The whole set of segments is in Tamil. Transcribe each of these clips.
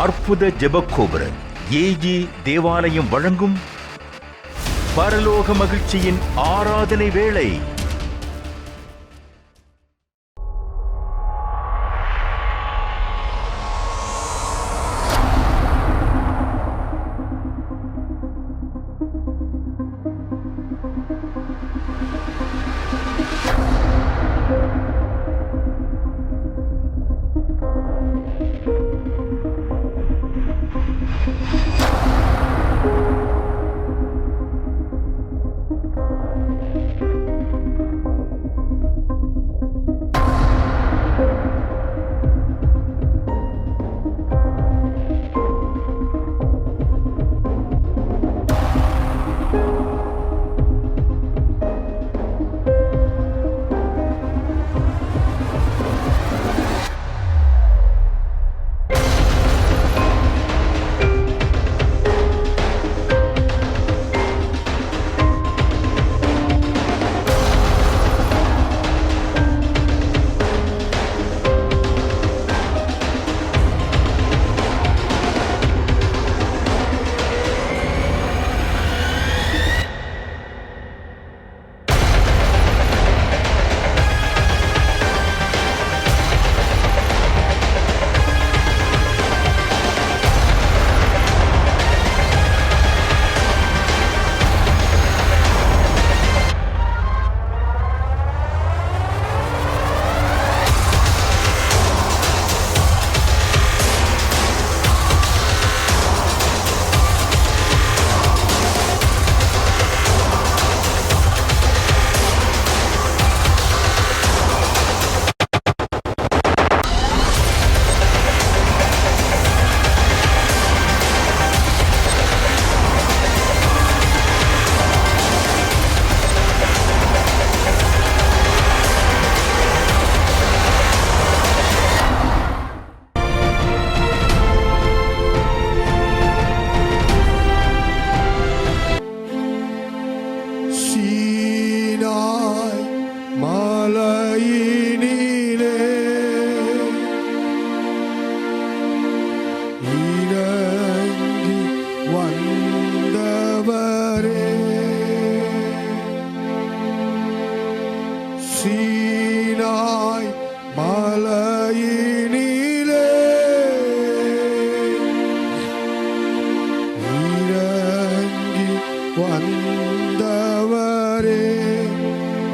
அற்புத ஜெபக்கோபுர ஏஜி தேவாலயம் வழங்கும் பரலோக மகிழ்ச்சியின் ஆராதனை வேளை.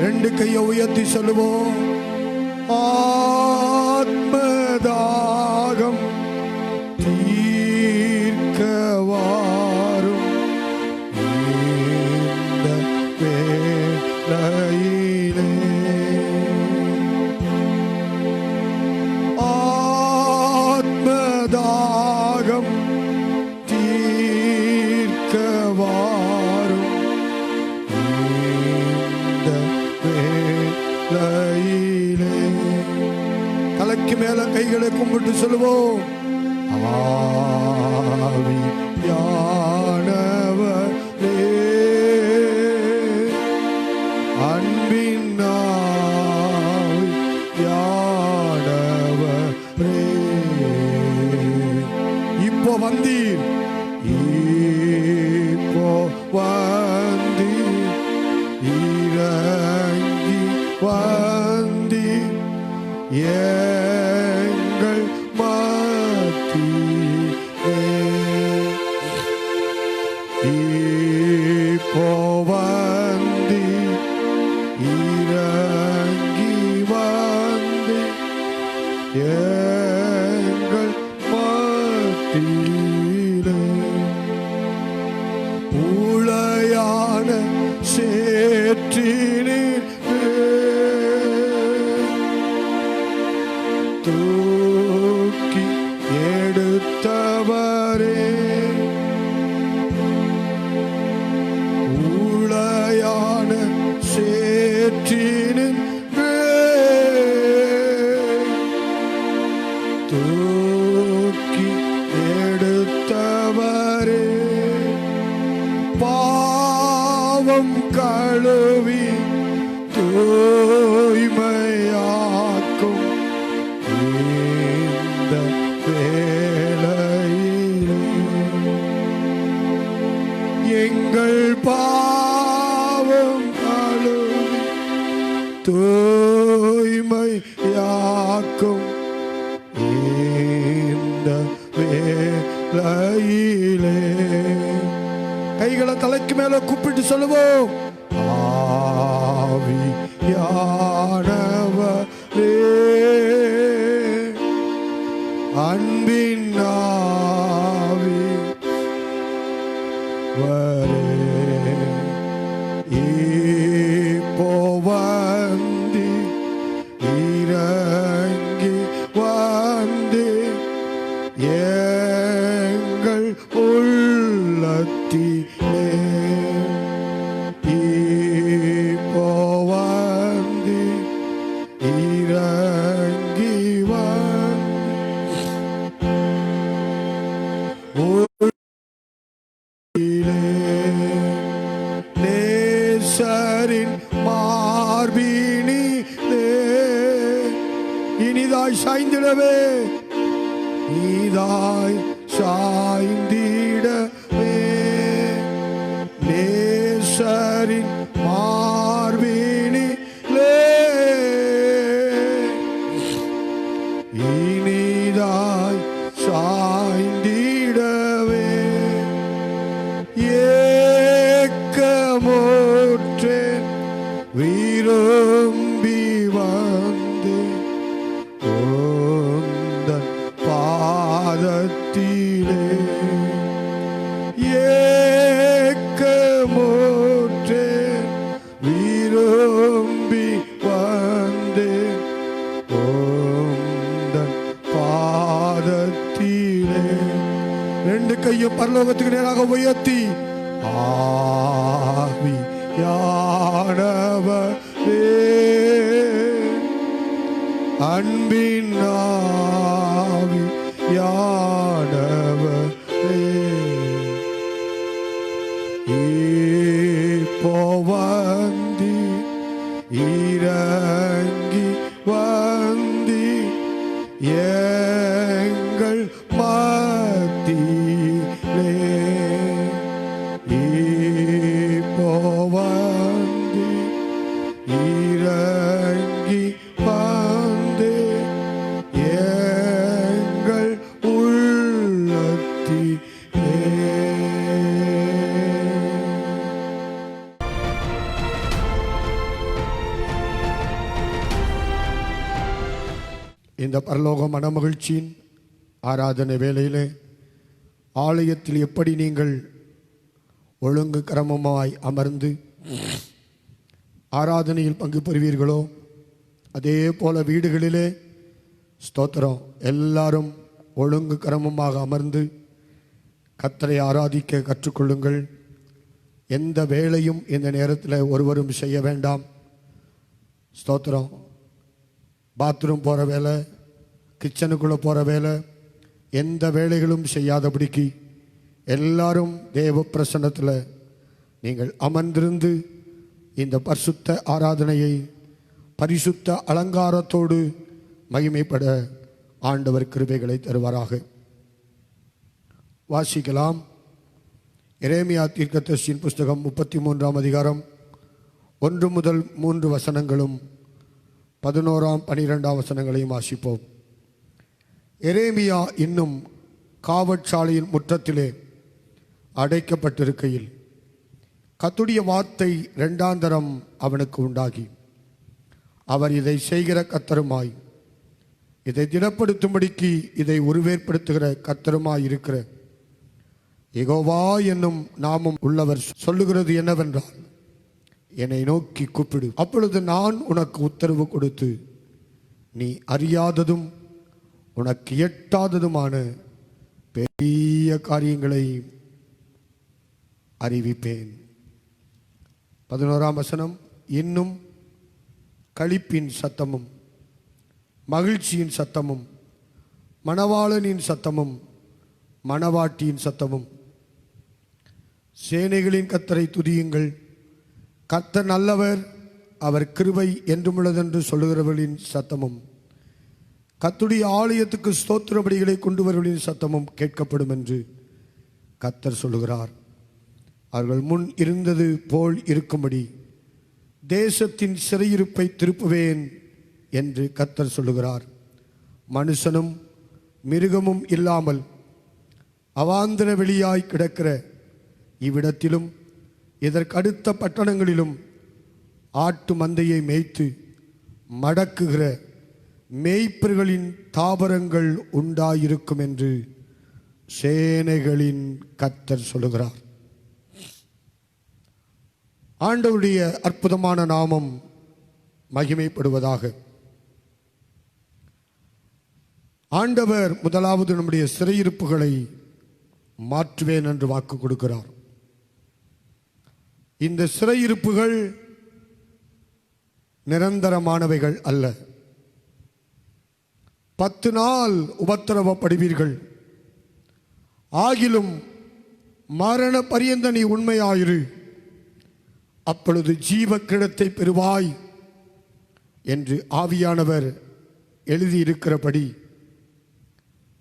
ரெண்டு கையை உயர்த்தி சொல்லுவோம். ஆத்மதாகம் தீர்க்க வாரும் இந்த வேளையிலே. ஆத்மதாகம் தீர்க்க வாரும் இந்த வேளையிலே. தலைக்கு மேல கைகளை கும்பிட்டு சொல்லுவோம். ஆவியானவரே, அன்பின் ஆவியானவரே, இப்போ வந்தீர், இப்போ வந்தீர், இறங்கி வந்தீர் எங்கள் மத்தியிலே. இப்போ வந்தீர், இறங்கி வந்தீர் எங்கள் மத்தியிலே. ஊழையான சேற்றினில் தூக்கி எடுத்தவரே, ஊழையான சேற்றினில் தூக்கி எடுத்தவரே, பாவம் கழுவி தூய்மையாக்கும் இந்த வேளையிலே. காக்கும் இந்த வேளையிலே கைகளை தலைக்கு மேல கூப்பிட்டு சொல்லுவோம். ஆவியானவரே, அன்பின் ஆவி வரே, இப்போ வந்து இறங்கி வந்து எங்கள் உள்ளத்திலே இப்போ வந்து இறங்கி வந்து நேசரின் மார்பினிலே இனிதாய் சாய்ந்திடவே, நீதாய் சாய்ந்திடவே, நேசரின் மார்பினிலே இனிதாய் சாய்ந்திடவே, ஏக்கமுற்றேன் விரும்பி வந்து உந்தன் பாதத்திலே, ஏக்கமுற்றேன் விரும்பி வந்து உந்தன் பாதத்திலே. ரெண்டு கையும் பரலோகத்துக்கு நேராக உயர்த்தி, ஆவியானவரே, அன்பின் ஆவியானவரே, இப்போ வந்து இறங்கி வந்து எங்கள் மத்தியிலே, இப்போ வந்து இறங்கி வந்து எங்கள் உள்ளத்திலே. இந்த பரலோக மனமகிழ்ச்சியின் ஆராதனை வேளையிலே ஆலயத்தில் எப்படி நீங்கள் ஒழுங்கு கிரமமாய் அமர்ந்து ஆராதனையில் பங்கு பெறுவீர்களோ அதே போல வீடுகளிலே ஸ்தோத்திரம் எல்லாரும் ஒழுங்கு கிரமமாக அமர்ந்து கர்த்தரை ஆராதிக்க கற்றுக்கொள்ளுங்கள். எந்த வேலையும் இந்த நேரத்தில் ஒருவரும் செய்ய வேண்டாம். ஸ்தோத்திரம், பாத்ரூம் போகிற வேலை, கிச்சனுக்குள்ளே போகிற வேலை, எந்த வேலைகளும் செய்யாதபடிக்கு எல்லாரும் தேவ பிரசன்னத்தில் நீங்கள் அமர்ந்திருந்து இந்த பரிசுத்த ஆராதனையை பரிசுத்த அலங்காரத்தோடு மகிமைப்பட ஆண்டவர் கிருபைகளை தருவாராக. வாசிக்கலாம். எரேமியா தீர்க்கதரிசியின் புஸ்தகம் 33ஆம் அதிகாரம் 1 முதல் 3 வசனங்களும் 11ஆம் 12ஆம் வசனங்களையும் வாசிப்போம். எரேமியா இன்னும் காவற்சாலையின் முற்றத்திலே அடைக்கப்பட்டிருக்கையில் கர்த்தருடைய வார்த்தை 2ஆம் தரம் அவனுக்கு உண்டாகி, அவர் இதை செய்கிற கர்த்தருமாய், இதை திடப்படுத்தும்படிக்கு இதை உருவேற்படுத்துகிற கர்த்தருமாய் இருக்கிற யெகோவா என்னும் நாமம் உள்ளவர் சொல்லுகிறது என்னவென்றால், என்னை நோக்கி கூப்பிடு, அப்பொழுது நான் உனக்கு உத்தரவு கொடுத்து நீ அறியாததும் உனக்கு எட்டாததுமான பெரிய காரியங்களை அறிவிப்பேன். 11ஆம் வசனம். இன்னும் களிப்பின் சத்தமும் மகிழ்ச்சியின் சத்தமும் மணவாளனின் சத்தமும் மணவாட்டியின் சத்தமும், சேனைகளின் கர்த்தரை துதியுங்கள், கர்த்தர் நல்லவர், அவர் கிருபை என்றுமுள்ளதென்று சொல்லுகிறவர்களின் சத்தமும், கர்த்தருடைய ஆலயத்துக்கு ஸ்தோத்திர பலிகளை கொண்டு வருவர்களின் சத்தமும் கேட்கப்படும் என்று கர்த்தர் சொல்லுகிறார். அவர்கள் முன் இருந்தது போல் இருக்கும்படி தேசத்தின் சிறையிருப்பை திருப்புவேன் என்று கர்த்தர் சொல்லுகிறார். மனுஷனும் மிருகமும் இல்லாமல் அவாந்தர வெளியாய் கிடக்கிற இவ்விடத்திலும் இதற்கடுத்த பட்டணங்களிலும் ஆட்டு மந்தையை மேய்த்து மடக்குகிற மேய்ப்பர்களின் தாபரங்கள் உண்டாயிருக்கும் என்று சேனைகளின் கர்த்தர் சொல்லுகிறார். ஆண்டவருடைய அற்புதமான நாமம் மகிமைப்படுவதாக. ஆண்டவர் முதலாவது நம்முடைய சிறையிருப்புகளை மாற்றுவேன் என்று வாக்கு கொடுக்கிறார். இந்த சிறையிருப்புகள் நிரந்தரமானவைகள் அல்ல. 10 நாள் உபத்திரவப்படுவீர்கள், ஆகிலும் மரண பரியந்த நீ உண்மையாயிரு, அப்பொழுது ஜீவ கிரீடத்தை பெறுவாய் என்று ஆவியானவர் எழுதியிருக்கிறபடி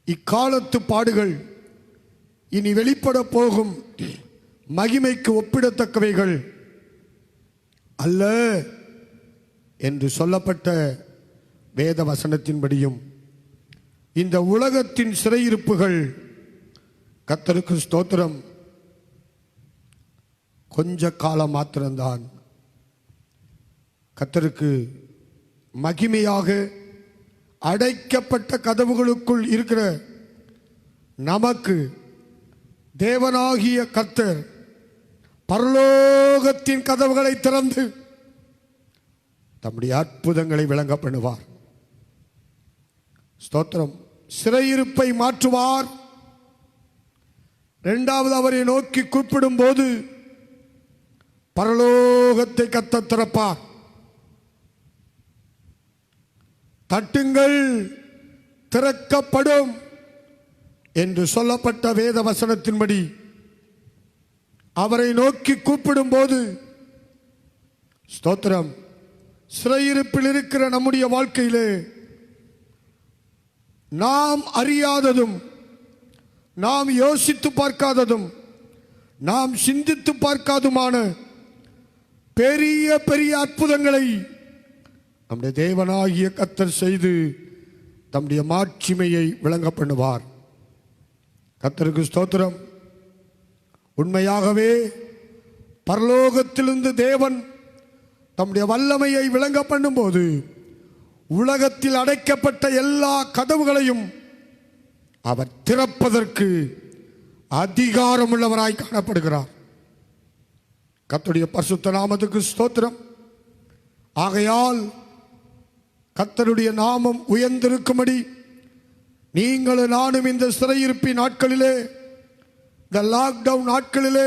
இக்காலத்து பாடுகள் இனி வெளிப்பட போகும் மகிமைக்கு ஒப்பிடத்தக்கவைகள் அல்ல என்று சொல்லப்பட்ட வேத வசனத்தின்படியும் இந்த உலகத்தின் சிறையிருப்புகள், கர்த்தருக்கு ஸ்தோத்திரம், கொஞ்ச காலம் மாத்திரம்தான். கர்த்தருக்கு மகிமையாக அடைக்கப்பட்ட கதவுகளுக்குள் இருக்கிற நமக்கு தேவனாகிய கர்த்தர் பரலோகத்தின் கதவுகளை திறந்து தம்முடைய அற்புதங்களை விளங்க பண்ணுவார். ஸ்தோத்திரம். சிறையிருப்பை மாற்றுவார். இரண்டாவது, அவரை நோக்கி கூப்பிடும் போது பரலோகத்தை கர்த்தர் திறப்பார். தட்டுங்கள் திறக்கப்படும் என்று சொல்லப்பட்ட வேத வசனத்தின்படி அவரை நோக்கி கூப்பிடும் போது, ஸ்தோத்திரம், சிறையிருப்பில் இருக்கிற நம்முடைய வாழ்க்கையிலே நாம் அறியாததும், நாம் யோசித்து பார்க்காததும், நாம் சிந்தித்து பார்க்காதுமான பெரிய பெரிய அற்புதங்களை நம்முடைய தேவனாகிய கர்த்தர் செய்து தம்முடைய மாட்சிமையை விளங்க பண்ணுவார். கர்த்தருக்கு ஸ்தோத்திரம். உண்மையாகவே பரலோகத்திலிருந்து தேவன் தம்முடைய வல்லமையை விளங்க பண்ணும்போது உலகத்தில் அடைக்கப்பட்ட எல்லா கதவுகளையும் அவர் திறப்பதற்கு அதிகாரமுள்ளவராய் காணப்படுகிறார். கர்த்தருடைய பரிசுத்த நாமத்துக்கு ஸ்தோத்திரம். ஆகையால் கர்த்தருடைய நாமம் உயர்ந்திருக்கும்படி நீங்களும் நானும் இந்த சிறையிருப்பின் நாட்களிலே, இந்த லாக்டவுன் நாட்களிலே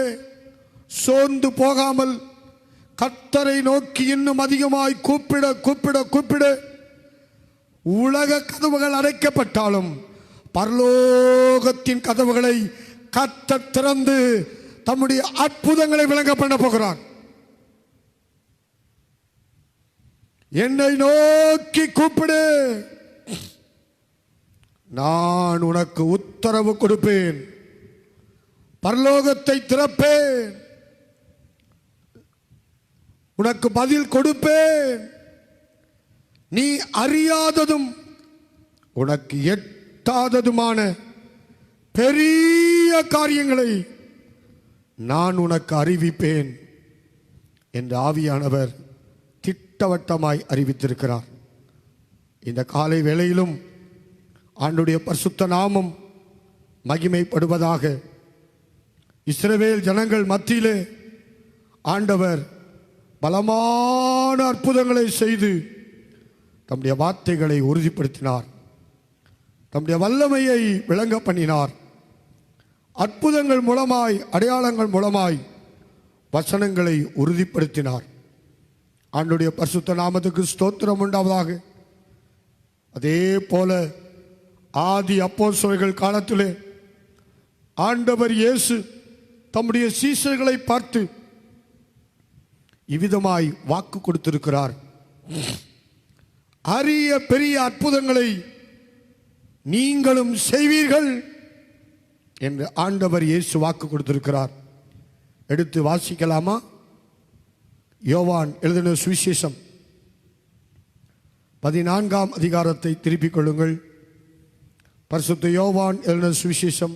சோர்ந்து போகாமல் கர்த்தரை நோக்கி இன்னும் அதிகமாய் கூப்பிட கூப்பிட கூப்பிட உலக கதவுகள் அடைக்கப்பட்டாலும் பரலோகத்தின் கதவுகளை கர்த்தர் திறந்து தம்முடைய அற்புதங்களை விளங்க பண்ண போகிறார். என்னை நோக்கி கூப்பிடு, நான் உனக்கு உத்தரவு கொடுப்பேன், பரலோகத்தை திறப்பேன், உனக்கு பதில் கொடுப்பேன். நீ அறியாததும் உனக்கு எட்டாததுமான பெரிய காரியங்களை நான் உனக்கு அறிவிப்பேன் என்று ஆவியானவர் திட்டவட்டமாய் அறிவித்திருக்கிறார். இந்த காலை வேளையிலும் ஆண்டுடைய பரிசுத்த நாமம் மகிமைப்படுவதாக. இஸ்ரவேல் ஜனங்கள் மத்தியிலே ஆண்டவர் பலமான அற்புதங்களை செய்து தம்முடைய வார்த்தைகளை உறுதிப்படுத்தினார். தம்முடைய வல்லமையை விளங்க பண்ணினார். அற்புதங்கள் மூலமாய், அடையாளங்கள் மூலமாய் வசனங்களை உறுதிப்படுத்தினார். ஆண்டுடைய பரிசுத்த நாமத்துக்கு ஸ்தோத்திரம் உண்டாவதாக. அதே போல ஆதி அப்போஸ்தலர்கள் காலத்திலே ஆண்டவர் இயேசு தம்முடைய சீஷர்களை பார்த்து இவ்விதமாய் வாக்கு கொடுத்திருக்கிறார். அரிய பெரிய அற்புதங்களை நீங்களும் செய்வீர்கள் என்று ஆண்டவர் இயேசு வாக்கு கொடுத்திருக்கிறார். எடுத்து வாசிக்கலாமா? யோவான் எழுதின சுவிசேஷம் 14ஆம் அதிகாரத்தை திருப்பிக் கொள்ளுங்கள். பரிசுத்த யோவான் எழுதின சுவிசேஷம்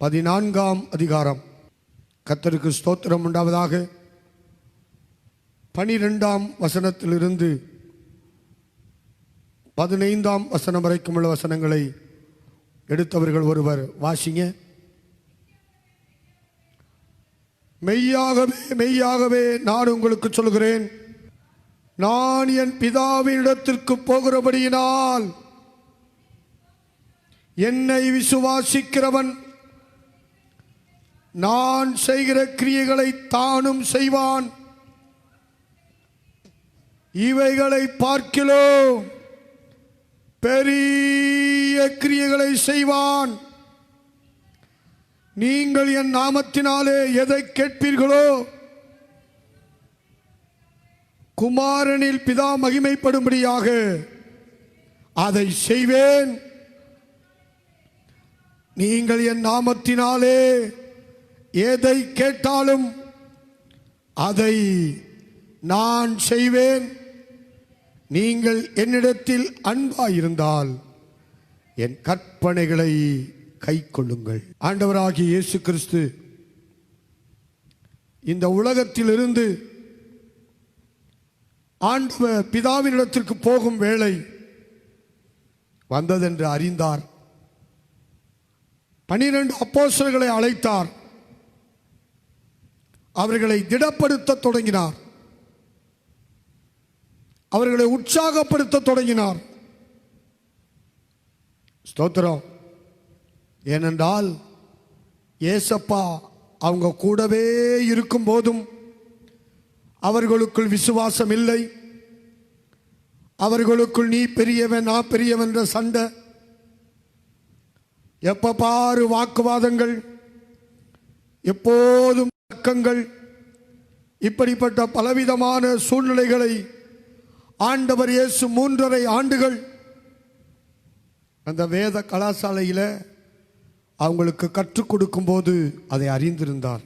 14ஆம் அதிகாரம். கர்த்தருக்கு ஸ்தோத்திரம் உண்டாவதாக. 12ஆம் வசனத்திலிருந்து 15ஆம் வசனம் வரைக்கும் உள்ள வசனங்களை எடுத்தவர்கள் ஒருவர் வாசிங்க. மெய்யாகவே மெய்யாகவே நான் உங்களுக்கு சொல்கிறேன், நான் என் பிதாவினிடத்திற்கு போகிறபடியினால் என்னை விசுவாசிக்கிறவன் நான் செய்கிற கிரியைகளை தானும் செய்வான், இவைகளை பார்க்கிலும் பெரிய கிரியைகளை செய்வான். நீங்கள் என் நாமத்தினாலே எதை கேட்பீர்களோ குமாரனில் பிதா மகிமைப்படும்படியாக அதை செய்வேன். நீங்கள் என் நாமத்தினாலே எதை கேட்டாலும் அதை நான் செய்வேன். நீங்கள் என்னிடத்தில் அன்பாயிருந்தால் என் கற்பனைகளை கைக்கொள்ளுங்கள். ஆண்டவராகிய இயேசு கிறிஸ்து இந்த உலகத்திலிருந்து ஆண்டவர் பிதாவினிடத்திற்கு போகும் வேளை வந்ததென்று அறிந்தார். 12 அப்போஸ்தலர்களை அழைத்தார். அவர்களை திடப்படுத்த தொடங்கினார். அவர்களை உற்சாகப்படுத்த தொடங்கினார். ஸ்தோத்திரம். ஏனென்றால் ஏசப்பா அவங்க கூடவே இருக்கும் போதும் அவர்களுக்குள் விசுவாசம் இல்லை. அவர்களுக்குள் நீ பெரியவன் நான் பெரியவன் என்ற சண்டை, எப்ப பாரு வாக்குவாதங்கள், எப்போதும் தர்க்கங்கள், இப்படிப்பட்ட பலவிதமான சூழ்நிலைகளை ஆண்டவர் இயேசு 3.5 ஆண்டுகள் அந்த வேத கலாசாலையில் அவங்களுக்கு கற்றுக் கொடுக்கும் போது அதை அறிந்திருந்தார்.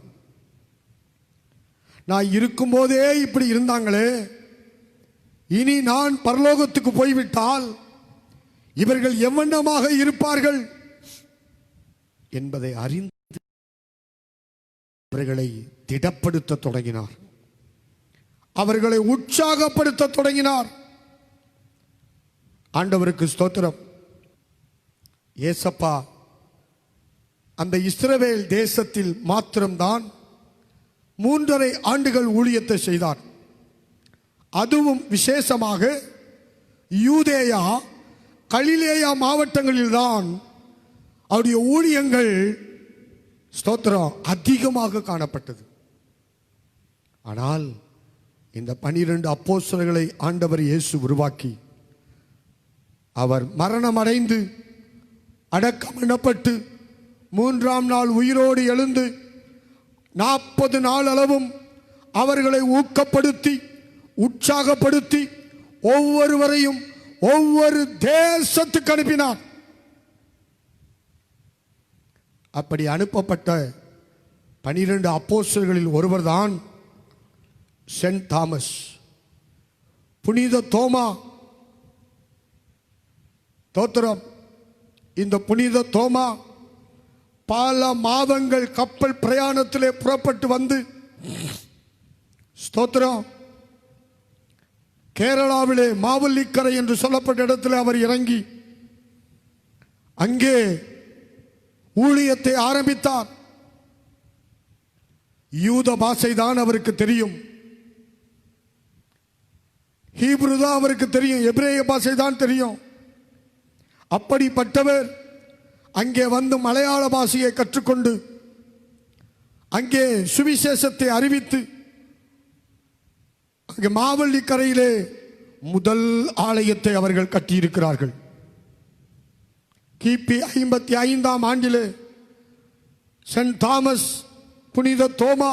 நான் இருக்கும்போதே இப்படி இருந்தாங்களே, இனி நான் பரலோகத்துக்கு போய்விட்டால் இவர்கள் எவ்வண்ணமாக இருப்பார்கள் என்பதை அறிந்து அவர்களை திடப்படுத்த தொடங்கினார். அவர்களை உற்சாகப்படுத்த தொடங்கினார். ஆண்டவருக்கு ஸ்தோத்திரம். ஏசப்பா அந்த இஸ்ரவேல் தேசத்தில் மாத்திரம்தான் 3.5 ஆண்டுகள் ஊழியத்தை செய்தார். அதுவும் விசேஷமாக யூதேயா கலிலேயா மாவட்டங்களில்தான் அவருடைய ஊழியங்கள் ஸ்தோத்திரம் அதிகமாக காணப்பட்டது. ஆனால் இந்த 12 அப்போஸ்தலர்களை ஆண்டவர் இயேசு உருவாக்கி அவர் மரணம் அடைந்து அடக்கம் பண்ணப்பட்டு 3ஆம் நாள் உயிரோடு எழுந்து 40 நாள் அளவும் அவர்களை ஊக்கப்படுத்தி உற்சாகப்படுத்தி ஒவ்வொருவரையும் ஒவ்வொரு தேசத்துக்கு அனுப்பினார். அப்படி அனுப்பப்பட்ட 12 அப்போஸ்தலர்களில் ஒருவர்தான் சென்ட் தாமஸ், புனித தோமா. தோத்திரம். இந்த புனித தோமா பல மாதங்கள் கப்பல் பிரயாணத்திலே புறப்பட்டு வந்து ஸ்தோத்திரம் கேரளாவிலே மாவல்லிக்கரை என்று சொல்லப்பட்ட இடத்தில் அவர் இறங்கி அங்கே ஊழியத்தை ஆரம்பித்தார். யூத பாஷை தான் அவருக்கு தெரியும், ஹீப்ரு தான் அவருக்கு தெரியும், எபிரேய பாஷை தான் தெரியும். அப்படிப்பட்டவர் அங்கே வந்து மலையாள பாஷையை கற்றுக்கொண்டு அங்கே சுவிசேஷத்தை அறிவித்து அங்கே மாவல்லிக்கரையிலே முதல் ஆலயத்தை அவர்கள் கட்டியிருக்கிறார்கள். கிபி 55ஆம் ஆண்டிலே சென்ட் தாமஸ் புனித தோமா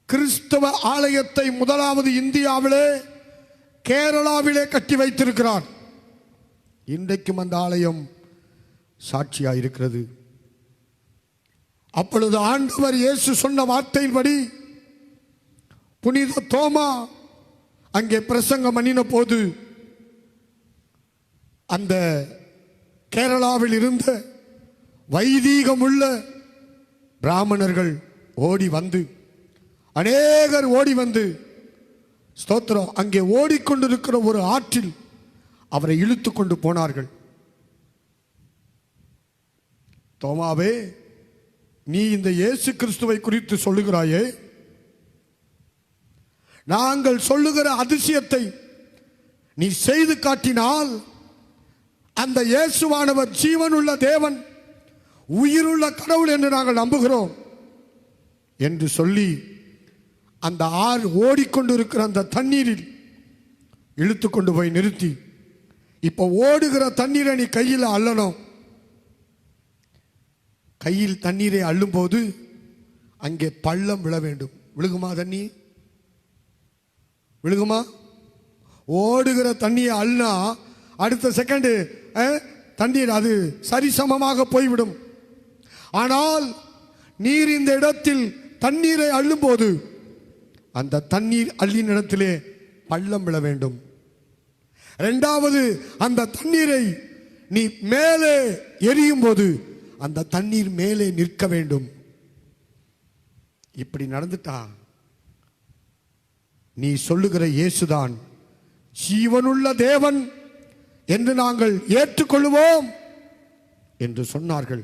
கிறிஸ்தவ ஆலயத்தை முதலாவது இந்தியாவிலே கேரளாவிலே கட்டி வைத்திருக்கிறார். இன்றைக்கும் அந்த ஆலயம் சாட்சியாக இருக்கிறது. அப்பொழுது ஆண்டவர் இயேசு சொன்ன வார்த்தையின்படி புனித தோமா அங்கே பிரசங்கம் பண்ணின போது அந்த கேரளாவில் இருந்த வைதீகமுள்ள பிராமணர்கள் ஓடி வந்து, அநேகர் ஓடி வந்து, ஸ்தோத்திரம், அங்கே ஓடிக்கொண்டிருக்கிற ஒரு ஆற்றில் அவரை இழுத்து கொண்டு போனார்கள். தோமாவே, நீ இந்த இயேசு கிறிஸ்துவை குறித்து சொல்லுகிறாயே, நாங்கள் சொல்லுகிற அதிசயத்தை நீ செய்து காட்டினால் அந்த இயேசுவானவர் ஜீவனுள்ள தேவன், உயிருள்ள கடவுள் என்று நாங்கள் நம்புகிறோம் என்று சொல்லி அந்த ஆறு ஓடிக்கொண்டிருக்கிற அந்த தண்ணீரில் இழுத்து கொண்டு போய் நிறுத்தி, இப்போ ஓடுகிற தண்ணீரை நீ கையில் அள்ளணும். கையில் தண்ணீரை அள்ளும் போது அங்கே பள்ளம் விழ வேண்டும். விழுகுமா? தண்ணி விழுகுமா? ஓடுகிற தண்ணியை அள்ளினா அடுத்த செகண்டு தண்ணீர் அது சரிசமமாக போய்விடும். ஆனால் நீர் இந்த இடத்தில் தண்ணீரை அள்ளும் போது அந்த தண்ணீர் அள்ளின இடத்திலே பள்ளம் விழ வேண்டும். இரண்டாவது, அந்த தண்ணீரை நீ மேலே எரியும் போது அந்த தண்ணீர் மேலே நிற்க வேண்டும். இப்படி நடந்துட்டா நீ சொல்லுகிற இயேசுதான் ஜீவனுள்ள தேவன் என்று நாங்கள் ஏற்றுக்கொள்வோம் என்று சொன்னார்கள்.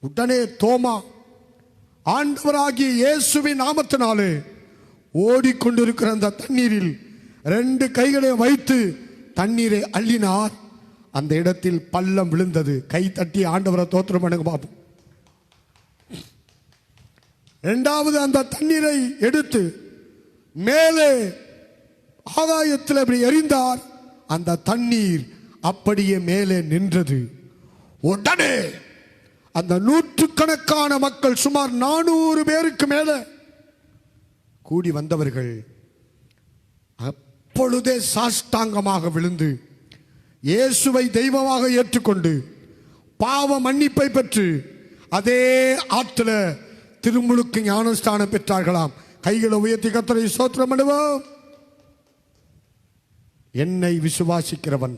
உடனே தோமா ஆண்டவராகிய இயேசுவின் நாமத்தினாலே ஓடிக்கொண்டிருக்கிற அந்த தண்ணீரில் 2 கைகளை வைத்து தண்ணீரை அள்ளினார். அந்த இடத்தில் பள்ளம் விழுந்தது. கை தட்டி ஆண்டவரை தோத்திரம் பண்ணுங்க பாப்போம். இரண்டாவது, அந்த தண்ணீரை எடுத்து மேலே ஆகாயத்தில் அப்படி எறிந்தார். அந்த தண்ணீர் அப்படியே மேலே நின்றது. உடனே அந்த 100கணக்கான மக்கள், சுமார் 400 பேருக்கு மேலே கூடி வந்தவர்கள் அப்பொழுதே சாஷ்டாங்கமாக விழுந்து இயேசுவை தெய்வமாக ஏற்றுக்கொண்டு பாவ மன்னிப்பை பெற்று அதே ஆற்றில் திருமுழுக்கு ஞானஸ்தானம் பெற்றார்களாம். கைகளை உயர்த்தி கர்த்தரை ஸ்தோத்திரம் பண்ணுவோம். என்னை விசுவாசிக்கிறவன்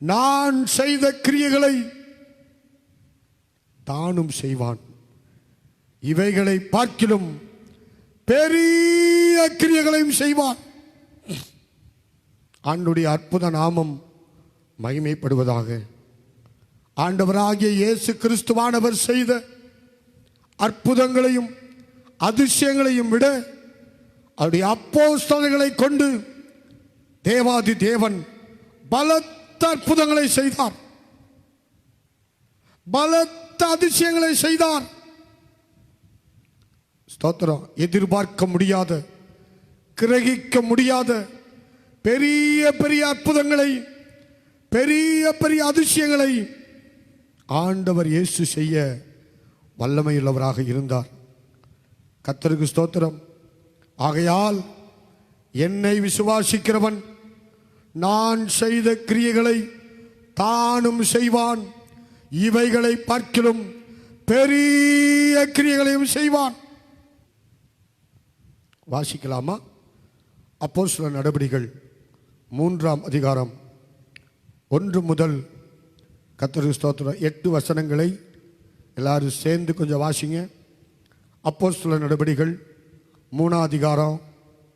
நான் செய்த கிரியைகளை தானும் செய்வான், இவைகளை பார்க்கிலும் பெரிய கிரியைகளையும் செய்வான். ஆண்டுடைய அற்புத நாமம் மகிமைப்படுவதாக. ஆண்டவராகிய இயேசு கிறிஸ்துவானவர் செய்த அற்புதங்களையும் அதிசயங்களையும் விட அவருடைய அப்போஸ்தலர்களை கொண்டு தேவாதி தேவன் பலத்த அற்புதங்களை செய்தார், பலத்த அதிசயங்களை செய்தார். ஸ்தோத்திரம். எதிர்பார்க்க முடியாத, கிரகிக்க முடியாத பெரிய பெரிய அற்புதங்களை, பெரிய பெரிய அதிசயங்களை ஆண்டவர் இயேசு செய்ய வல்லமையுள்ளவராக இருந்தார். கர்த்தருக்கு ஸ்தோத்திரம். ஆகையால் என்னை விசுவாசிக்கிறவன் நான் செய்த கிரியைகளை தானும் செய்வான், இவைகளை பார்க்கிலும் பெரிய கிரியைகளையும் செய்வான். வாசிக்கலாமா? அப்போஸ்தலர் நடபடிகள் 3ஆம் அதிகாரம் 1 முதல் கர்த்தருக்கு ஸ்தோத்திரம் 8 வசனங்களை எல்லாரும் சேர்ந்து கொஞ்சம் வாசிங்க. அப்போஸ்தலர் நடபடிகள் 3ஆம் அதிகாரம்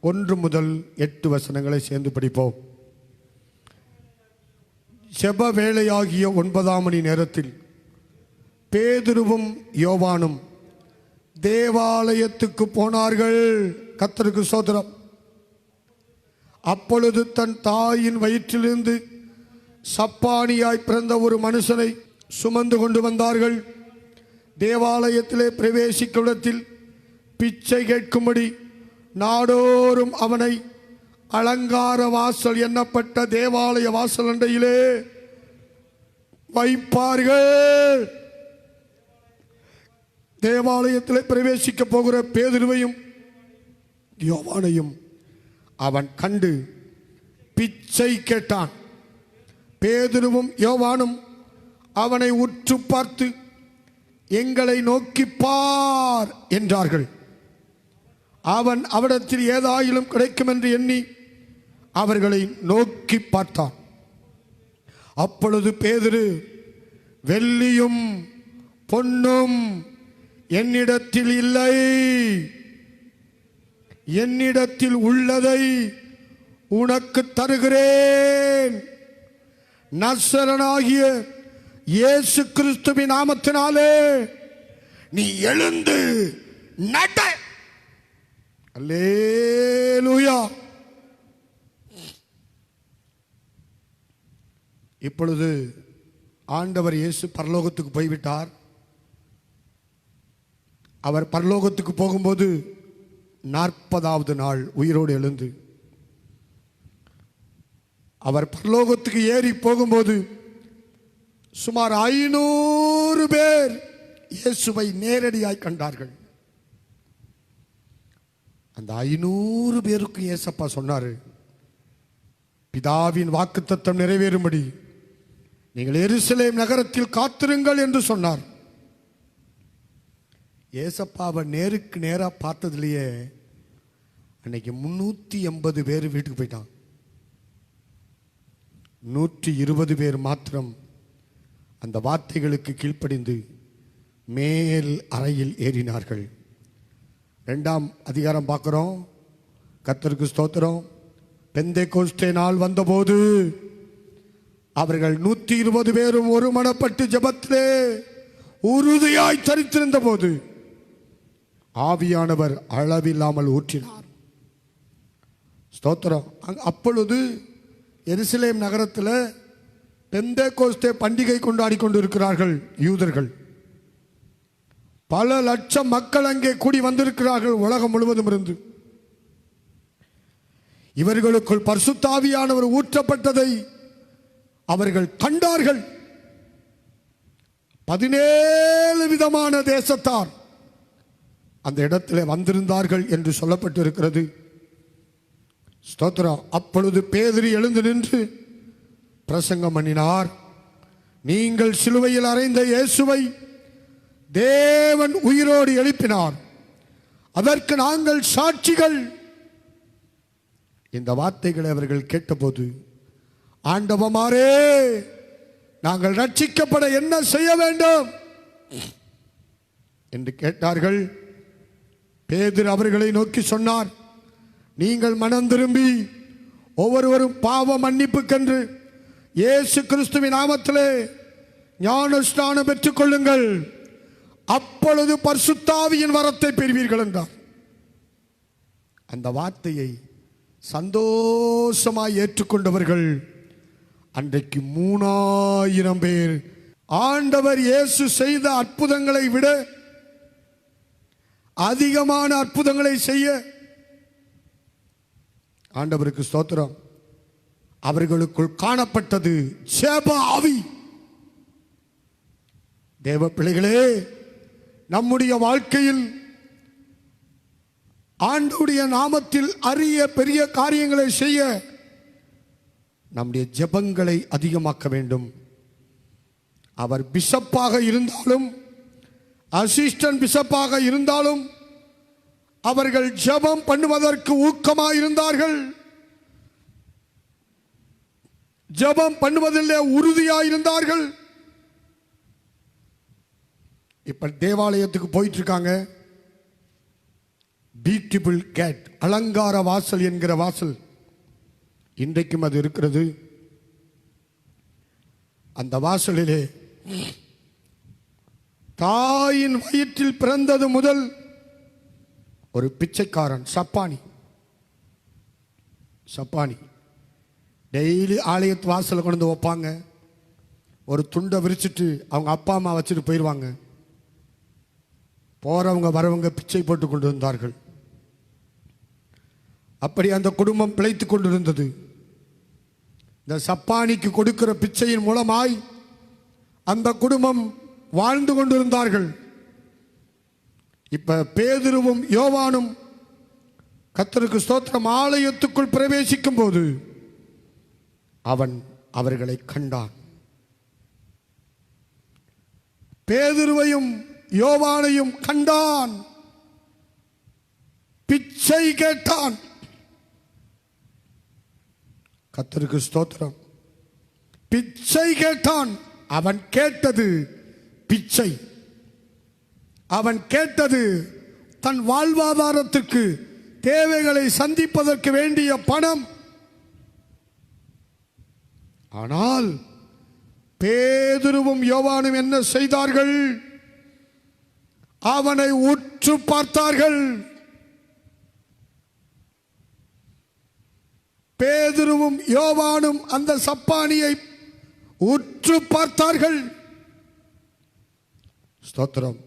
1 முதல் 8 வசனங்களை சேர்ந்து படிப்போம். செப வேளையாகிய 9ஆம் மணி நேரத்தில் பேதுருவும் யோவானும் தேவாலயத்துக்கு போனார்கள். கர்த்தருக்கு ஸ்தோத்திரம். அப்பொழுது தன் தாயின் வயிற்றிலிருந்து சப்பானியாய் பிறந்த ஒரு மனுஷனை சுமந்து கொண்டு வந்தார்கள். தேவாலயத்திலே பிரவேசிக்குமிடத்தில் பிச்சை கேட்கும்படி நாடோறும் அவனை அலங்கார வாசல் எண்ணப்பட்ட தேவாலய வாசல் அண்டையிலே வைப்பார்கள். தேவாலயத்திலே பிரவேசிக்க போகிற பேதுருவையும் யோவானையும் அவன் கண்டு பிச்சை கேட்டான். பேதுருவும் யோவானும் அவனை உற்று பார்த்து, எங்களை நோக்கி பார் என்றார்கள். அவன் அவரிடத்தில் ஏதாயிலும் கிடைக்கும் என்று எண்ணி அவர்களை நோக்கி பார்த்தான். அப்பொழுது பேதுரு, வெள்ளியும் பொன்னும் என்னிடத்தில் இல்லை, என்னிடத்தில் உள்ளதை உனக்கு தருகிறேன். நசரனாகிய இயேசு கிறிஸ்துவின் நாமத்தினாலே நீ எழுந்து நட. அல்லேலூயா. இப்பொழுது ஆண்டவர் இயேசு பரலோகத்துக்கு போய்விட்டார். அவர் பரலோகத்துக்கு போகும்போது 40வது நாள் உயிரோடு எழுந்து அவர் பரலோகத்துக்கு ஏறி போகும்போது சுமார் 500 பேர் இயேசுவை நேரடியாய் கண்டார்கள். அந்த 500 பேருக்கு இயேசப்பா சொன்னாரு, பிதாவின் வாக்குத்தத்தம் நிறைவேறும்படி நீங்கள் எருசலேம் நகரத்தில் காத்திருங்கள் என்று சொன்னார். ஏசப்பாவை நேருக்கு நேரா பார்த்ததுலயே அன்னைக்கு 380 பேர் வீட்டுக்கு போயிட்டான். 120 பேர் மாத்திரம் அந்த வார்த்தைகளுக்கு கீழ்ப்படிந்து மேல் அறையில் ஏறினார்கள். 2ஆம் அதிகாரம் பார்க்கிறோம். கர்த்தருக்கு ஸ்தோத்திரம். பெந்தேகோஸ்தே நாள் வந்தபோது அவர்கள் 120 பேரும் ஒருமனப்பட்டு ஜெபத்திலே உறுதியாய் தரித்திருந்த போது ஆவியானவர் அளவில்லாமல் ஊற்றினார். ஸ்தோத்திரம். அப்பொழுது எருசலேம் நகரத்தில் பெந்தேகோஸ்தே பண்டிகை கொண்டாடி கொண்டிருக்கிறார்கள் யூதர்கள். பல லட்சம் மக்கள் அங்கே கூடி வந்திருக்கிறார்கள் உலகம் முழுவதும் இருந்து. இவர்களுக்குள் பரிசுத்த ஆவியானவர் ஊற்றப்பட்டதை அவர்கள் கண்டார்கள். 17 விதமான தேசத்தார் அந்த இடத்திலே வந்திருந்தார்கள் என்று சொல்லப்பட்டிருக்கிறது. ஸ்தோத்திரம். அப்பொழுது பேதுரு எழுந்து நின்று பிரசங்கம் பண்ணினார். நீங்கள் சிலுவையில் அறைந்த இயேசுவை தேவன் உயிரோடு எழுப்பினார், அதற்கு நாங்கள் சாட்சிகள். இந்த வார்த்தைகளை அவர்கள் கேட்டபோது, ஆண்டவமாரே, நாங்கள் ரட்சிக்கப்பட என்ன செய்ய வேண்டும் என்று கேட்டார்கள். பேதுரு அவர்களை நோக்கி சொன்னார், நீங்கள் மனம் திரும்பி ஒவ்வொருவரும் பாவ மன்னிப்புக்கென்று இயேசு கிறிஸ்துவின் நாமத்திலே ஞானஸ்நானம் பெற்றுக் கொள்ளுங்கள், அப்பொழுது பரிசுத்த ஆவியின் வரத்தை பெறுவீர்கள் என்றார். அந்த வார்த்தையை சந்தோஷமாய் ஏற்றுக்கொண்டவர்கள் அன்றைக்கு 3000 பேர். ஆண்டவர் இயேசு செய்த அற்புதங்களை விட அதிகமான அற்புதங்களை செய்ய ஆண்டவருக்கு ஸ்தோத்திரம். அவர்களுக்குள் காணப்பட்டது ஜெப ஆவி. தேவ பிள்ளைகளே, நம்முடைய வாழ்க்கையில் ஆண்டவருடைய நாமத்தில் அரிய பெரிய காரியங்களை செய்ய நம்முடைய ஜெபங்களை அதிகமாக்க வேண்டும். அவர் பிஷப்பாக இருந்தாலும் அசிஸ்டன்ட் பிஷப்பாக இருந்தாலும் அவர்கள் ஜெபம் பண்ணுவதற்கு ஊக்கமாக இருந்தார்கள். ஜெபம் பண்ணுவதிலே உறுதியாக இருந்தார்கள். இப்ப தேவாலயத்துக்கு போயிட்டு இருக்காங்க. பியூட்டிஃபுல் கேட், அலங்கார வாசல் என்கிற வாசல் இன்றைக்கும் அது இருக்கிறது. அந்த வாசலிலே தாயின் வயிற்றில் பிறந்தது முதல் ஒரு பிச்சைக்காரன், சப்பானி டெய்லி ஆலயத்து வாசலை கொண்டு வந்து வைப்பாங்க. ஒரு துண்டை விரிச்சிட்டு அவங்க அப்பா அம்மா வச்சுட்டு போயிடுவாங்க. போறவங்க வரவங்க பிச்சை போட்டு கொண்டு இருந்தார்கள். அப்படி அந்த குடும்பம் பிழைத்து கொண்டிருந்தது. இந்த சப்பானிக்கு கொடுக்கிற பிச்சையின் மூலமாய் அந்த குடும்பம் வாழ்ந்து கொண்டிருந்தார்கள். இப்ப பேதுருவும் யோவானும் கர்த்தருக்கு ஸ்தோத்திரம் ஆலயத்துக்குள் பிரவேசிக்கும் போது அவன் அவர்களை கண்டான். பேதுருவையும் யோவானையும் கண்டான். பிச்சை கேட்டான். கர்த்தருக்கு ஸ்தோத்திரம். பிச்சை கேட்டான். அவன் கேட்டது பிச்சை. அவன் கேட்டது தன் வாழ்வாதாரத்திற்கு தேவைகளை சந்திப்பதற்கு வேண்டிய பணம். ஆனால் பேதுருவும் யோவானும் என்ன செய்தார்கள்? அவனை உற்று பார்த்தார்கள். பேதுருவும் யோவானும் அந்த சப்பானியை உற்று பார்த்தார்கள். ஸ்தோத்திரம்.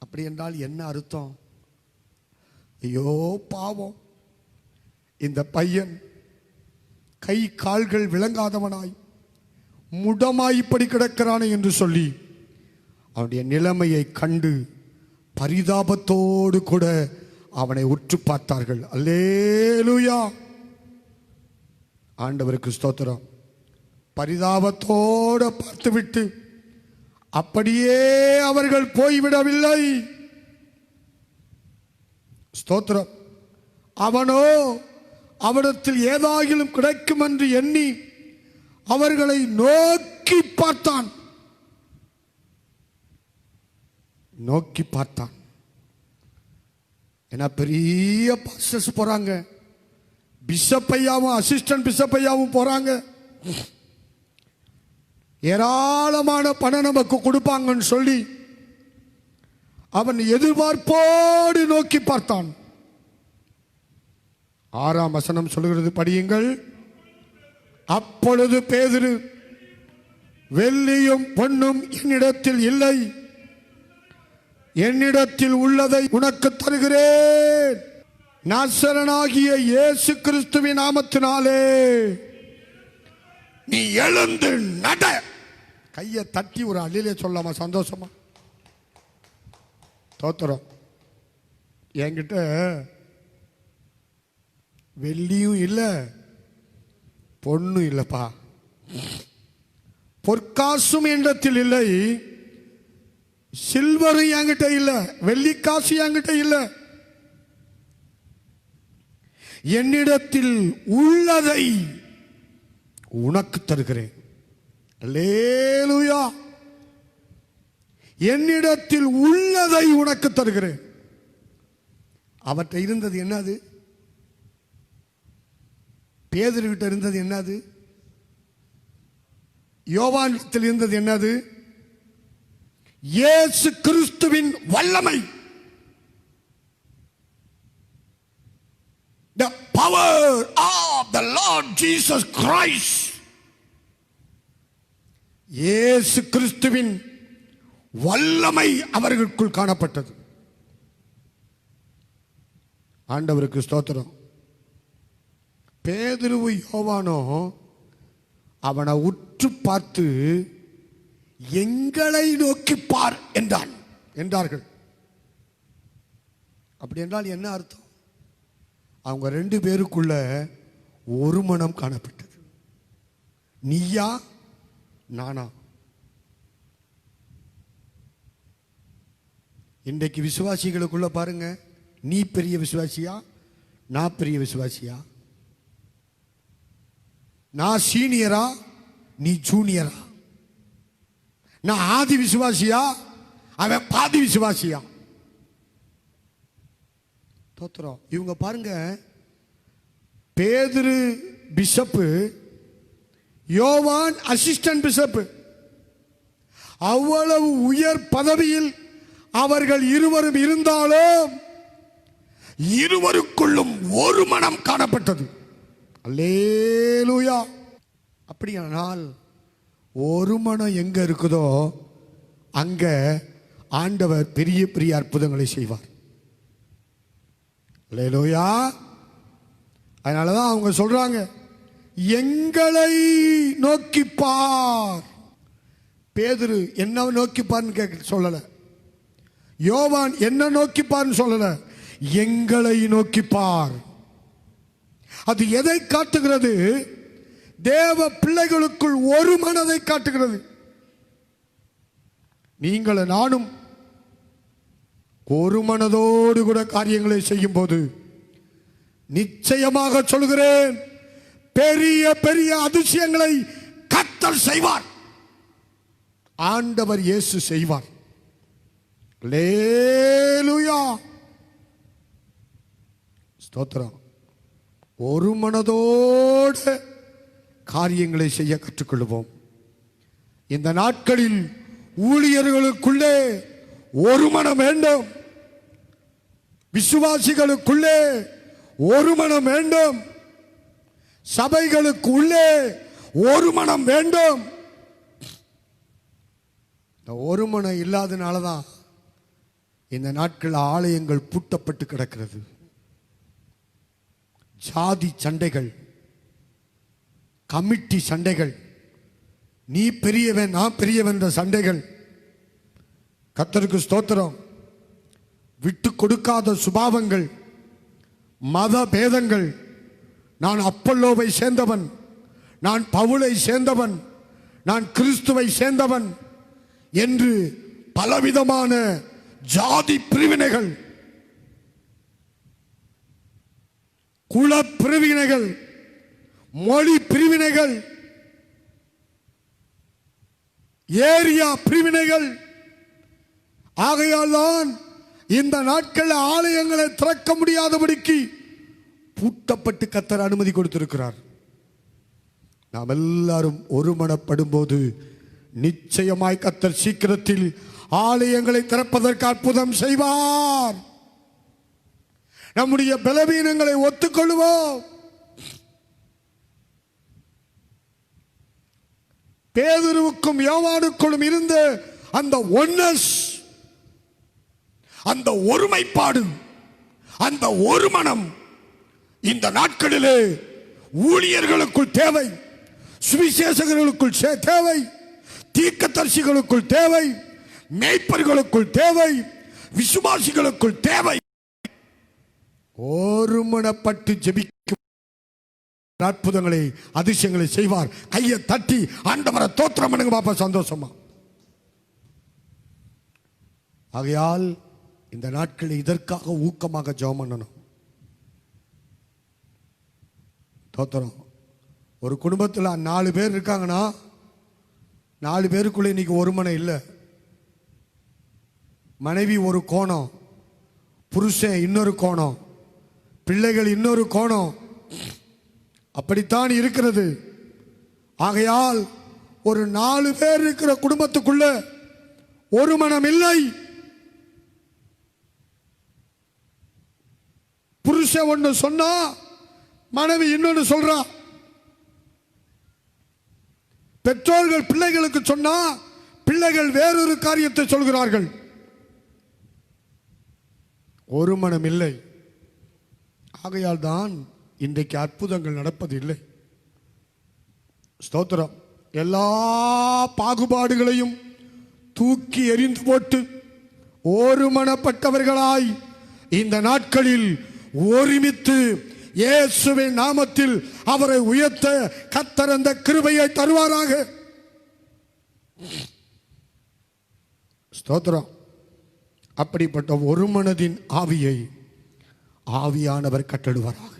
அப்படி என்றால் என்ன அர்த்தம்? ஐயோ பாவம், இந்த பையன் கை கால்கள் விளங்காதவனாய் முடமாய் இப்படி கிடக்கிறானே என்று சொல்லி அவனுடைய நிலைமையை கண்டு பரிதாபத்தோடு கூட அவனை உற்று பார்த்தார்கள். அல்லேலூயா, ஆண்டவருக்கு ஸ்தோத்திரம். பரிதாபத்தோடு பார்த்துவிட்டு அப்படியே அவர்கள் போய்விடவில்லை. ஸ்தோத்திரம். அவனோ அவனிடத்தில் ஏதாகிலும் கிடைக்கும் என்று எண்ணி அவர்களை நோக்கி பார்த்தான். நோக்கி பார்த்தான். ஏன்னா பெரிய பாஸ்டர்ஸ் போறாங்க, பிஷப் ஐயாவும் அசிஸ்டன்ட் பிஷப் ஐயாவும் போறாங்க. ஏராளமான பணம் நமக்கு கொடுப்பாங்கன்னு சொல்லி அவன் எதிர்பார்ப்போடு நோக்கி பார்த்தான். 6ஆம் வசனம் சொல்லுகிறது, படியுங்கள். அப்பொழுது பேதுரு, வெள்ளியும் பொன்னும் என்னிடத்தில் இல்லை, என்னிடத்தில் உள்ளதை உனக்கு தருகிறேன். நாசரனாகிய இயேசு கிறிஸ்துவின் நாமத்தினாலே நீ எழுந்து நட. கையை தட்டி ஒரு அள்ளிலே சொல்லாமா? சந்தோஷமா? தோத்திரம். என்கிட்ட வெள்ளியும் இல்லை பொண்ணும் இல்லைப்பா, பொற்காசும் என்னிடத்தில் இல்லை, சில்வரும் என்கிட்ட இல்லை, வெள்ளிக்காசு என்கிட்ட இல்லை, என்னிடத்தில் உள்ளதை உனக்கு தருகிறேன். அல்லேலூயா. என்னிடத்தில் உள்ளதை உனக்கு தருகிறேன். அவற்றை இருந்தது என்னது? பேதுருவிட்ட இருந்தது என்னது? யோவானிடத்தில் இருந்தது என்னது? இயேசு கிறிஸ்துவின் வல்லமை. The power of the Lord Jesus Christ. இயேசு கிறிஸ்துவின் வல்லமை அவர்களுக்குள் காணப்பட்டது. ஆண்டவருக்கு ஸ்தோத்திரம். பேதுருவு யோவானோ அவனை உற்று பார்த்து எங்களை நோக்கி பார் என்றார்கள். அப்படி என்றால் என்ன அர்த்தம்? அவங்க 2 பேருக்குள்ள ஒரு மனம் காணப்பட்டது. நீயா நானா? இன்றைக்கு விசுவாசிகளுக்குள்ள பாருங்க, நீ பெரிய விசுவாசியா, நான் பெரிய விசுவாசியா? நான் சீனியரா, நீ ஜூனியரா? நான் ஆதி விசுவாசியா, அவன் பாதி விசுவாசியா? தோத்திரம். இவங்க பாருங்க, பேதுரு பிஷப்பு, யோவான் அசிஸ்டன்ட் பிஷப்பு. அவ்வளவு உயர் பதவியில் அவர்கள் இருவரும் இருந்தாலும் இருவருக்குள்ளும் ஒரு மனம் காணப்பட்டது. அல்லேலூயா. அப்படியானால் ஒரு மனம் எங்க இருக்குதோ அங்க ஆண்டவர் பெரிய பெரிய அற்புதங்களை செய்வார். அல்லேலூயா. அதனாலதான் அவங்க சொல்றாங்க, எங்களை நோக்கி பார். பேதுரு என்ன நோக்கி பாருன்னு சொல்லல, யோவான் என்ன நோக்கி பாருன்னு சொல்லல, எங்களை நோக்கி பார். அது எதை காட்டுகிறது? தேவ பிள்ளைகளுக்குள் ஒரு மனதை காட்டுகிறது. நீங்கள் நானும் ஒரு மனதோடு கூட காரியங்களை செய்யும் போது நிச்சயமாக சொல்கிறேன், பெரிய பெரிய அதிசயங்களை கர்த்தர் செய்வார். ஆண்டவர் இயேசு செய்வார். அல்லேலூயா, ஸ்தோத்திரம். ஒரு மனதோடு காரியங்களை செய்ய கற்றுக்கொள்வோம். இந்த நாட்களில் ஊழியர்களுக்குள்ளே ஒரு மனம் வேண்டும், விசுவாசிகளுக்குள்ளே ஒரு மனம் வேண்டும், சபைகளுக்கு உள்ளே ஒரு மனம் வேண்டும். இந்த ஒரு மனம் இல்லாதனாலதான் இந்த நாட்கள் ஆலயங்கள் பூட்டப்பட்டு கிடக்கிறது. ஜாதி சண்டைகள், கமிட்டி சண்டைகள், நீ பெரியவன் நான் பெரியவன் என்ற சண்டைகள். கர்த்தருக்கு ஸ்தோத்திரம். விட்டு கொடுக்காத சுபாவங்கள், மத பேதங்கள், நான் அப்பல்லோவை சேர்ந்தவன், நான் பவுலை சேர்ந்தவன், நான் கிறிஸ்துவை சேர்ந்தவன் என்று பலவிதமான ஜாதி பிரிவினைகள், குல பிரிவினைகள், மொழி பிரிவினைகள், ஏரியா பிரிவினைகள். ஆகையால் தான் இந்த நாட்கள் ஆலயங்களை திறக்க முடியாதபடிக்கு பூட்டப்பட்டு கர்த்தர் அனுமதி கொடுத்திருக்கிறார். நாம் எல்லாரும் ஒருமனப்படும் போது நிச்சயமாய் கர்த்தர் சீக்கிரத்தில் ஆலயங்களை திறப்பதற்கு அற்புதம் செய்வார். நம்முடைய பலவீனங்களை ஒத்துக்கொள்வோம். பேதுருவுக்கும் யோவானுக்கும் இருந்த அந்த ஒன்னஸ், அந்த ஒருமைப்பாடு, அந்த ஒரு மனம் இந்த நாட்களிலே ஊழியர்களுக்குள் தேவை, சுவிசேஷகர்களுக்குள் தேவை, தீர்க்கதரிசிகளுக்குள் தேவை, மேய்ப்பர்களுக்குள் தேவை, விசுவாசிகளுக்குள் தேவை. ஒருமனப்பட்டு ஜெபிக்கும் அற்புதங்களை அதிசயங்களை செய்வார். கையை தட்டி ஆண்டவரை தோத்திரம் பண்ணுங்க பாப்பா, சந்தோஷமா. ஆகையால் இந்த நாட்களில் இதற்காக ஊக்கமாக ஜெபம் பண்ணணும். தோத்திரம். ஒரு குடும்பத்தில் 4 பேர் இருக்காங்கன்னா 4 பேருக்குள்ள இன்னைக்கு ஒரு மனம் இல்லை. மனைவி ஒரு கோணம், புருஷன் இன்னொரு கோணம், பிள்ளைகள் இன்னொரு கோணம், அப்படித்தான் இருக்கிறது. ஆகையால் ஒரு 4 பேர் இருக்கிற குடும்பத்துக்குள்ள ஒரு மனம் இல்லை. புருஷன் ஒன்று சொன்னா மனைவி இன்னொன்னு சொல்றா. பெற்றோர்கள் பிள்ளைகளுக்கு சொன்னா பிள்ளைகள் வேறொரு காரியத்தை சொல்கிறார்கள். ஒரு மனம் இல்லை. ஆகையால் தான் இன்றைக்கு அற்புதங்கள் நடப்பதில்லை. ஸ்தோத்திரம். எல்லா பாகுபாடுகளையும் தூக்கி எறிந்து போட்டு ஒருமனப்பட்டவர்களாய் இந்த நாட்களில் ஒருமித்து இயேசுவின் நாமத்தில் அவரை உயர்த்த கர்த்தர் அந்த கிருபையை தருவாராக. ஸ்தோத்திரம். அப்படிப்பட்ட ஒரு மனதின் ஆவியை ஆவியானவர் கட்டடுவாராக.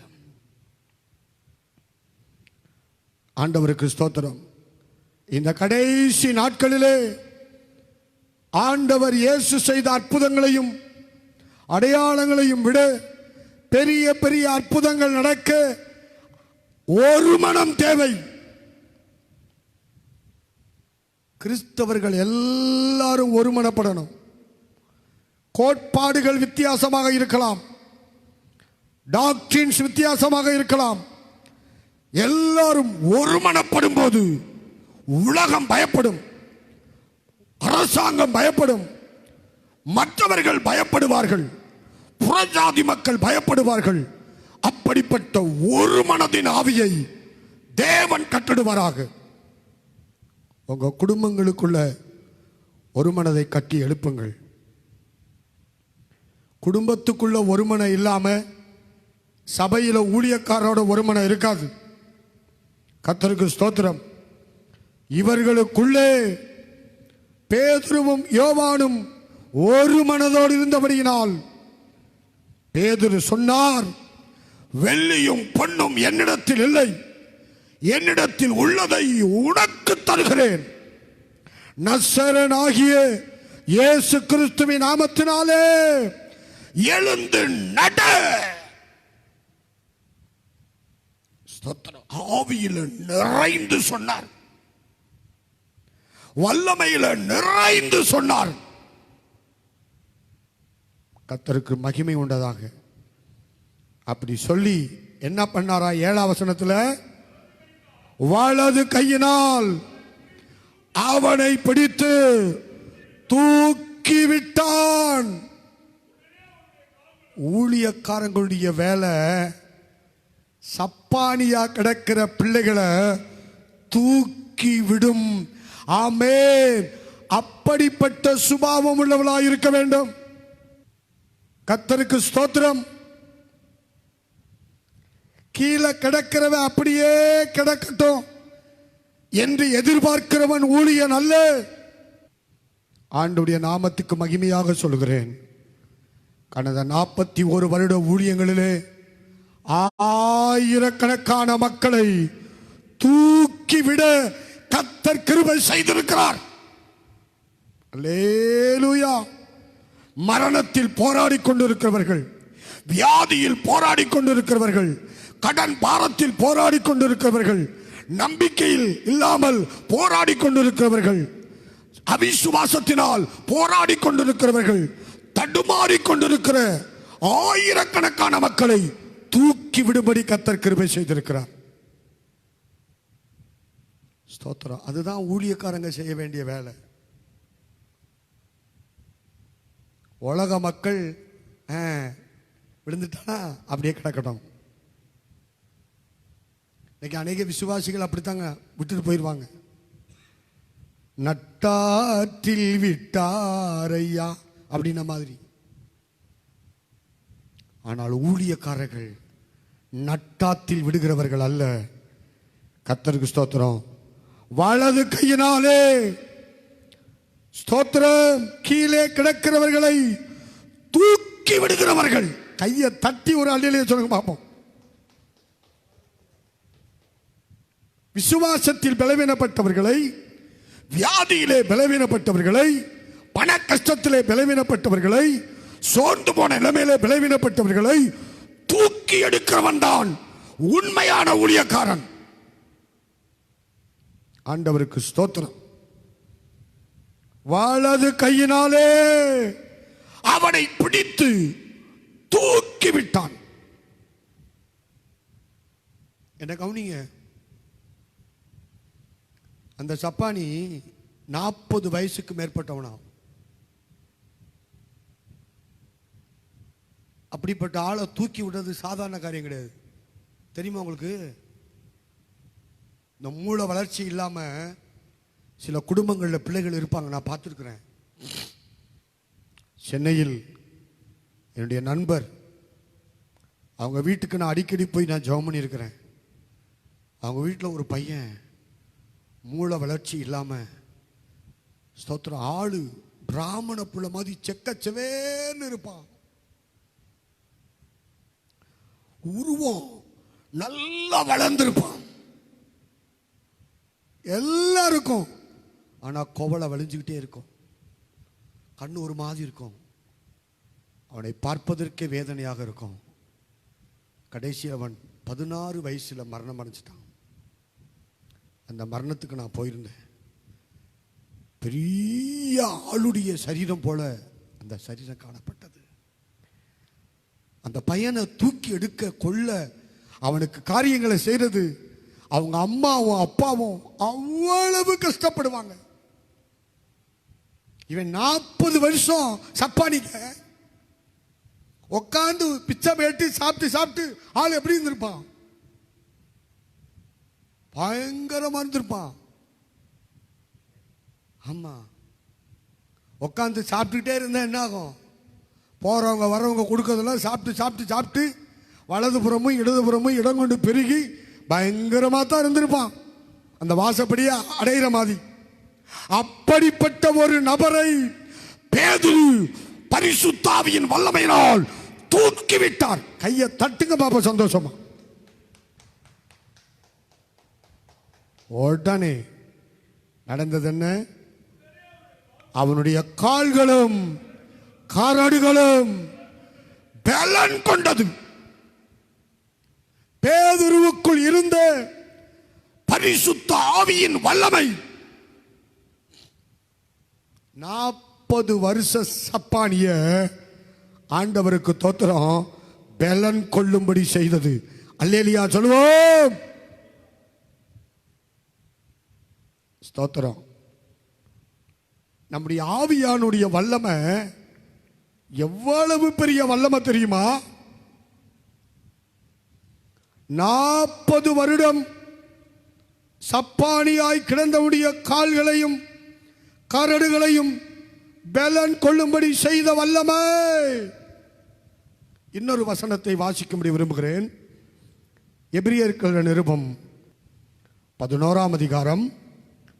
ஆண்டவருக்கு ஸ்தோத்திரம். இந்த கடைசி நாட்களிலே ஆண்டவர் இயேசு செய்த அற்புதங்களையும் அடையாளங்களையும் விட பெரிய பெரிய அற்புதங்கள் நடக்க ஒரு மனம் தேவை. கிறிஸ்தவர்கள் எல்லாரும் ஒருமனப்படணும். கோட்பாடுகள் வித்தியாசமாக இருக்கலாம், டாக்டரின்ஸ் வித்தியாசமாக இருக்கலாம். எல்லாரும் ஒருமனப்படும் போது உலகம் பயப்படும், அரசாங்கம் பயப்படும், மற்றவர்கள் பயப்படுவார்கள், புறஜாதி மக்கள் பயப்படுவார்கள். அப்படிப்பட்ட ஒரு மனதின் ஆவியை தேவன் கட்டிடுவாராக. உங்க குடும்பங்களுக்குள்ள ஒரு மனதை கட்டி எழுப்புங்கள். குடும்பத்துக்குள்ள ஒரு மனம் இல்லாம சபையில ஊழியக்காரோட ஒரு மனம் இருக்காது. கர்த்தருக்கு ஸ்தோத்திரம். இவர்களுக்குள்ளே பேதுருவும் யோவானும் ஒரு மனதோடு இருந்தபடியினால் பேதுரு சொன்னார், வெள்ளியும் பொன்னும் என்னிடத்தில் இல்லை, என்னிடத்தில் உள்ளதை உனக்கு தருகிறேன். நசரனாகிய இயேசு கிறிஸ்துவின் நாமத்தினாலே எழுந்து நட. ஆவியில நிறைந்து சொன்னார், வல்லமையில நிறைந்து சொன்னார். கர்த்தருக்கு மகிமை உண்டதாக. அப்படி சொல்லி என்ன பண்ணாரா? 7ஆம் வசனத்துல வலது கையினால் அவனை பிடித்து தூக்கி விட்டான். ஊழியக்காரங்களுடைய வேலை சப்பானியா கிடக்கிற பிள்ளைகளை தூக்கி விடும். ஆமென். அப்படிப்பட்ட சுபாவம் உள்ளவளாய் இருக்க வேண்டும். கர்த்தருக்கு ஸ்தோத்திரம். கீழே கிடக்கிறவன் அப்படியே கிடக்கட்டும் என்று எதிர்பார்க்கிறவன் ஊழியன் அல்ல. ஆண்டவருடைய நாமத்துக்கு மகிமையாக சொல்கிறேன். கடந்த 41 வருட ஊழியங்களிலே ஆயிரக்கணக்கான மக்களை தூக்கிவிட கர்த்தர் கிருபை செய்திருக்கிறார். அல்லேலூயா. மரணத்தில் போராடி கொண்டிருக்கிறவர்கள், வியாதியில் போராடி கொண்டிருக்கிறவர்கள், கடன் பாரத்தில் போராடி கொண்டிருக்கிறவர்கள், நம்பிக்கையில் இல்லாமல் போராடி கொண்டிருக்கிறவர்கள், அவிசுவாசத்தினால் போராடி கொண்டிருக்கிறவர்கள், தடுமாறி கொண்டிருக்கிற ஆயிரக்கணக்கான மக்களை தூக்கி விடும்படி கர்த்தர் கிருபை செய்திருக்கிறார். ஸ்தோத்திரம். அதுதான் ஊழியக்காரங்க செய்ய வேண்டிய வேலை. உலக மக்கள் விழுந்துட்டா அப்படியே கிடக்கட்டும். இன்னைக்கு அநேக விசுவாசிகள் அப்படித்தாங்க விட்டுட்டு போயிடுவாங்க. நட்டாற்றில் விட்டாரையா அப்படின்ன மாதிரி. ஆனால் ஊழியக்காரர்கள் நட்டாத்தில் விடுகிறவர்கள் அல்ல. கர்த்தருக்கு ஸ்தோத்திரம். வலது கையினாலே ஸ்தோத்திரம் கீழே கிடக்கிறவர்களை தூக்கி விடுகிறவர்கள். கையை தட்டி ஒரு அள்ளியிலே சொல்லுங்க பார்ப்போம். விசுவாசத்தில் பலவீனப்பட்டவர்களை, வியாதியிலே பலவீனப்பட்டவர்களை, பண கஷ்டத்திலே பலவீனப்பட்டவர்களை, சோர்ந்து போன நிலைமையிலே பலவீனப்பட்டவர்களை தூக்கி எடுக்கிறவன் தான் உண்மையான ஊழியக்காரன். ஆண்டவருக்கு ஸ்தோத்திரம். வலது கையினாலே அவனை பிடித்து தூக்கி விட்டான். என்ன கவனிங்க, அந்த சப்பானி 40 வயசுக்கு மேற்பட்டவனா. அப்படிப்பட்ட ஆளை தூக்கி விடுறது சாதாரண காரியம் கிடையாது. தெரியுமா உங்களுக்கு? இந்த மூளை வளர்ச்சி இல்லாம சில குடும்பங்களில் பிள்ளைகள் இருப்பாங்க. நான் பார்த்துருக்கிறேன். சென்னையில் என்னுடைய நண்பர், அவங்க வீட்டுக்கு நான் அடிக்கடி போய் நான் ஜெபம் பண்ணியிருக்கிறேன். அவங்க வீட்டில் ஒரு பையன் மூளை வளர்ச்சி இல்லாமல் ஸ்தோத்திரம் ஆளு பிராமண புள்ள மாதிரி செக்கச்சவேன்னு இருப்பான். உருவம் நல்லா வளர்ந்திருப்பான் எல்லாருக்கும். ஆனா கோவலை வலிஞ்சுக்கிட்டே இருக்கும், கண்ணு ஒரு மாதிரி இருக்கும், அவனை பார்ப்பதற்கே வேதனையாக இருக்கும். கடைசி அவன் 16 வயசுல மரணம் அடைஞ்சிட்டான். அந்த மரணத்துக்கு நான் போயிருந்தேன். பெரிய ஆளுடைய சரீரம் போல அந்த சரீரம் காணப்பட்டது. அந்த பையனை தூக்கி எடுக்க கொள்ள அவனுக்கு காரியங்களை செய்யறது அவங்க அம்மாவும் அப்பாவும் அவ்வளவு கஷ்டப்படுவாங்க. இவன் 40 வருஷம் சப்பானிக்க உட்காந்து பிச்சை பேட்டி சாப்பிட்டு சாப்பிட்டு ஆள் எப்படி இருந்திருப்பான்? பயங்கரமா இருந்திருப்பான். ஆமா, உட்காந்து சாப்பிட்டுட்டே இருந்தா என்ன ஆகும்? போறவங்க வரவங்க கொடுக்கறதெல்லாம் சாப்பிட்டு சாப்பிட்டு சாப்பிட்டு வலதுபுறமும் இடதுபுறமும் இடம் கொண்டு பெருகி பயங்கரமா தான் இருந்திருப்பான். அந்த வாசப்படியா அடையிற மாதிரி. அப்படிப்பட்ட ஒரு நபரை பேதுரு பரிசுத்த ஆவியின் வல்லமையினால் தூக்கி விட்டார். கையை தட்டுங்க பாப்பா சந்தோஷமா. உடனே நடந்தது என்ன? அவனுடைய கால்களும் கரடுகளும் பலன் கொண்டது. பேதுருவுக்குள் இருந்த பரிசுத்த ஆவியின் வல்லமை 40 வருஷ சப்பானிய ஆண்டவருக்கு தோத்திரம் பலன் கொள்ளும்படி செய்தது. அல்லேலியா சொல்லுவோம். ஸ்தோத்திரம். நம்முடைய ஆவியானுடைய வல்லமை எவ்வளவு பெரிய வல்லமை தெரியுமா? 40 வருடம் சப்பானியாய் கிடந்தவுடைய கால்களையும் கரடுகளையும் பலன் கொள்ளும்படி செய்த வல்லமை. இன்னொரு வசனத்தை வாசிக்கும்படி விரும்புகிறேன். எபிரியர்கள் நிருபம் 11ஆம் அதிகாரம்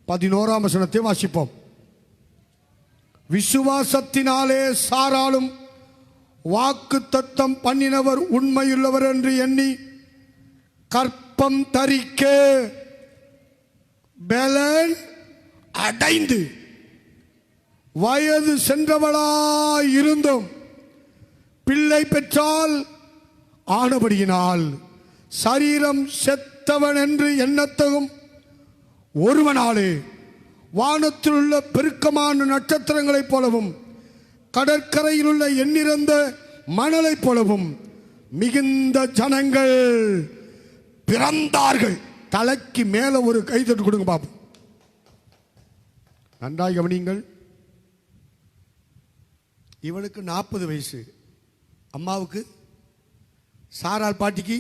11ஆம் வசனத்தை வாசிப்போம். விசுவாசத்தினாலே சாராளும் வாக்கு தத்தம் பண்ணினவர் உண்மையுள்ளவர் என்று எண்ணி கற்பம் தரிக்க பலன் அடைந்து வயது சென்றவளாயிருந்தும் பிள்ளை பெற்றால் ஆனபடியினால் சரீரம் செத்தவன் என்று எண்ணத்தகும் ஒருவனாலே வானத்தில் உள்ள பெருக்கமான நட்சத்திரங்களைப் போலவும் கடற்கரையில் உள்ள எண்ணிறந்த மணலைப் போலவும் மிகுந்த ஜனங்கள் பிறந்தார்கள். தலைக்கு மேல ஒரு கை தட்டு கொடுங்க பாப்போம். நன்றாய் கவனியுங்கள். இவனுக்கு 40 வயசு, அம்மாவுக்கு சாரால் பாட்டிக்கு,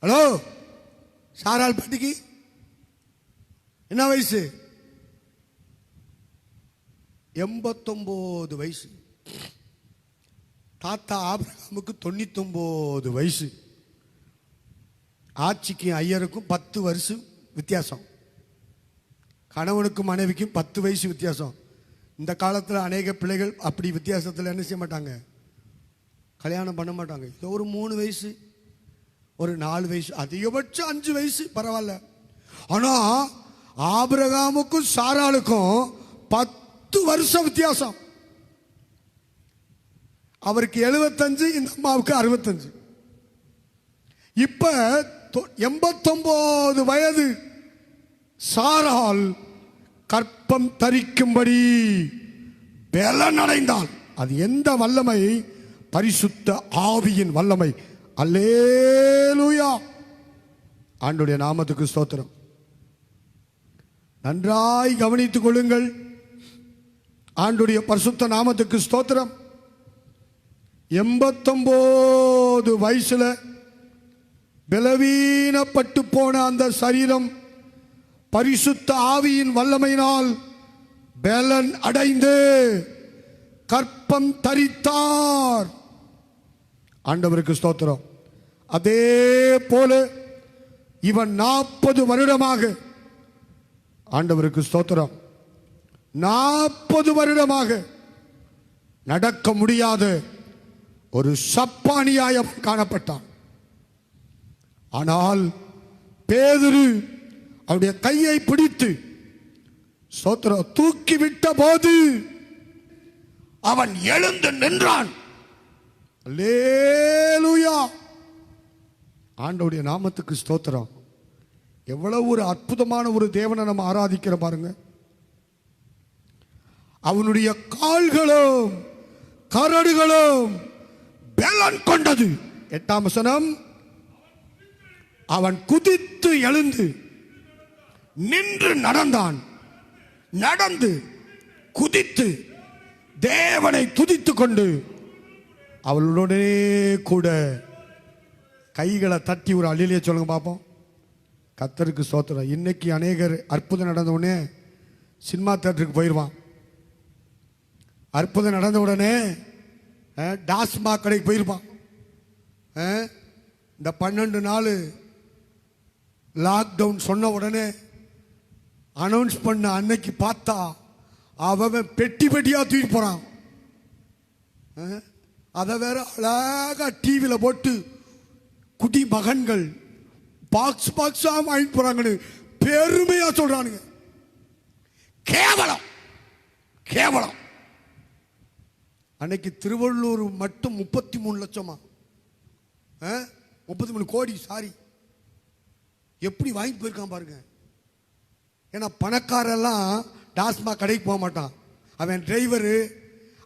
ஹலோ சாரால் பாட்டிக்கு என்ன வயசு? 89 வயசு. தாத்தா ஆபிரகாமுக்கு 99 வயசு. ஆட்சிக்கும் ஐயருக்கும் 10 வருஷம் வித்தியாசம். கணவனுக்கும் மனைவிக்கும் 10 வயசு வித்தியாசம். இந்த காலத்தில் அநேக பிள்ளைகள் அப்படி வித்தியாசத்தில் என்ன செய்ய மாட்டாங்க, கல்யாணம் பண்ண மாட்டாங்க. இது ஒரு 3 வயசு, ஒரு 4 வயசு, அதிகபட்சம் 5 வயசு பரவாயில்ல. ஆனால் ஆபிரகாமுக்கும் சாராளுக்கும் 10 வருஷம் வித்தியாசம். அவருக்கு 75, இந்த அம்மாவுக்கு 65. இப்ப 89 வயது சாரால் கற்பம் தரிக்கும்படி பலன் அடைந்தாள். அது எந்த வல்லமை? பரிசுத்த ஆவியின் வல்லமை. அல்லேலூயா. ஆண்டவருடைய நாமத்துக்கு ஸ்தோத்திரம். நன்றாய் கவனித்துக் கொள்ளுங்கள். ஆண்டவருடைய பரிசுத்த நாமத்துக்கு ஸ்தோத்திரம். 89 வயசுல பலவீனப்பட்டு போன அந்த சரீரம் பரிசுத்த ஆவியின் வல்லமையினால் பலன் அடைந்து கற்பம் தரித்தார். ஆண்டவருக்கு ஸ்தோத்திரம். அதே போல இவன் 40 வருடமாக, ஆண்டவருக்கு ஸ்தோத்திரம், 40 வருடமாக நடக்க முடியாத ஒரு சப்பானியாய் அவன் காணப்பட்டான். ஆனால் பேதுரு அவருடைய கையை பிடித்து ஸ்தோத்திரம் தூக்கிவிட்ட போது அவன் எழுந்து நின்றான். அல்லேலூயா. ஆண்டவருடைய நாமத்துக்கு ஸ்தோத்திரம். எவ்வளவு ஒரு அற்புதமான ஒரு தேவனை நம்ம ஆராதிக்கிற பாருங்க. அவனுடைய கால்களும் கரடுகளும் பலன் கொண்டது. 8ஆம் வசனம். அவன் குதித்து எழுந்து நின்று நடந்தான். நடந்து குதித்து தேவனை துதித்துக் கொண்டு அவளுடனே கூட கைகளை தட்டி ஒரு அல்லேலூயா சொல்லுங்க பார்ப்போம். கர்த்தருக்கு ஸ்தோத்திரம். இன்னைக்கு அநேகர் அற்புதம் நடந்த உடனே சினிமா தியேட்டருக்கு போயிடுவான். அற்புதம் நடந்த உடனே டாஸ்மாக் கடைக்கு போயிருப்பான். இந்த 12 நாள் லாக்டவுன் சொன்ன உடனே அனௌன்ஸ் பண்ண அன்னைக்கு பார்த்தா அவன் பெட்டி பெட்டியா தூக்கி போறான். அதை வேற அழகா டிவியில் போட்டு குடி மகன்கள் பாக்ஸ் பாக்ஸா வாங்கிட்டு போறாங்கன்னு பெருமையா சொல்றானுங்க. கேவலம் கேவலம். அன்னைக்கு திருவள்ளூர் மட்டும் 33 லட்சமா 33 கோடி சாரி எப்படி வாங்கிட்டு போயிருக்கான் பாருங்க. ஏன்னா பணக்காரெல்லாம் டாஸ்மாக் கடைக்கு போக மாட்டான். அவன் டிரைவரு,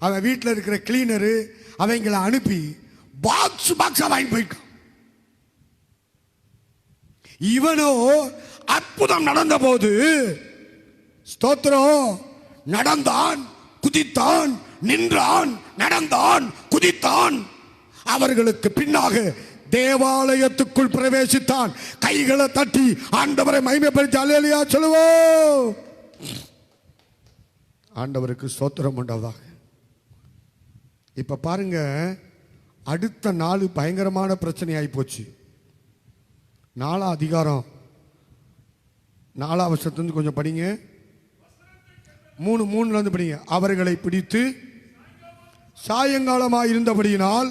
அவன் வீட்டில் இருக்கிற கிளீனரு, அவங்களை அனுப்பி பாக்ஸ் பாக்ஸா வாங்கி போயிருக்கான். இவனோ அற்புதம் நடந்த போது ஸ்தோத்திரம், நடந்தான், குதித்தான், நின்றான், நடந்தான், குதித்தான். அவர்களுக்கு பின்னாக தேவாலயத்துக்குள் பிரவேசித்தான். கைகளை தட்டி ஆண்டவரை மகிமைப்படுத்தி அல்லேலூயா சொல்லுவோம். ஆண்டவருக்கு ஸ்தோத்திரம் உண்டாவதாக. இப்ப பாருங்க, அடுத்த நாள் பயங்கரமான பிரச்சனை ஆகி போச்சு. 4ஆம் அதிகாரம் 4ஆம் வசனத்திலிருந்து கொஞ்சம் படிங்க. 3:3 இருந்து படிங்க. அவர்களை பிடித்து சாயங்காலமாக இருந்தபடியினால்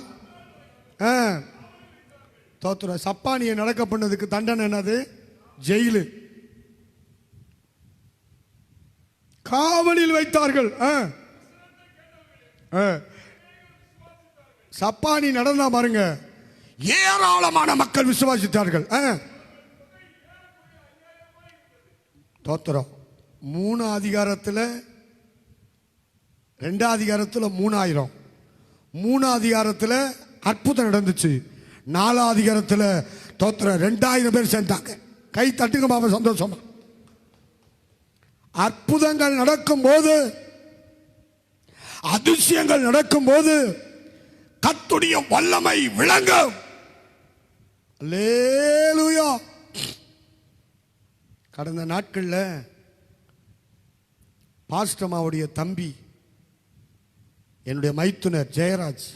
தோத்துற சப்பானியை நடக்க பண்ணதுக்கு தண்டனை என்னது? ஜெயிலு. காவலில் வைத்தார்கள். சப்பானி நடந்தா பாருங்க, ஏராளமான மக்கள் விசுவாசித்தார்கள். தோத்திரம் 3ஆம் அதிகாரத்தில் 2ஆம் அதிகாரத்தில் 3000, 3ஆம் அதிகாரத்தில் அற்புதம் நடந்துச்சு. 4ஆம் அதிகாரத்தில் தோத்திரம் 2000 பேர் சேர்ந்தாங்க. கை தட்டுங்க பாபா, சந்தோஷமா. அற்புதங்கள் நடக்கும் போது, அதிசயங்கள் நடக்கும் போது கர்த்தருடைய வல்லமை விளங்கும். அல்லேலூயா. கடந்த நாட்களில் பாஸ்டமாவுடைய தம்பி, என்னுடைய மைத்துனர் ஜெயராஜ்,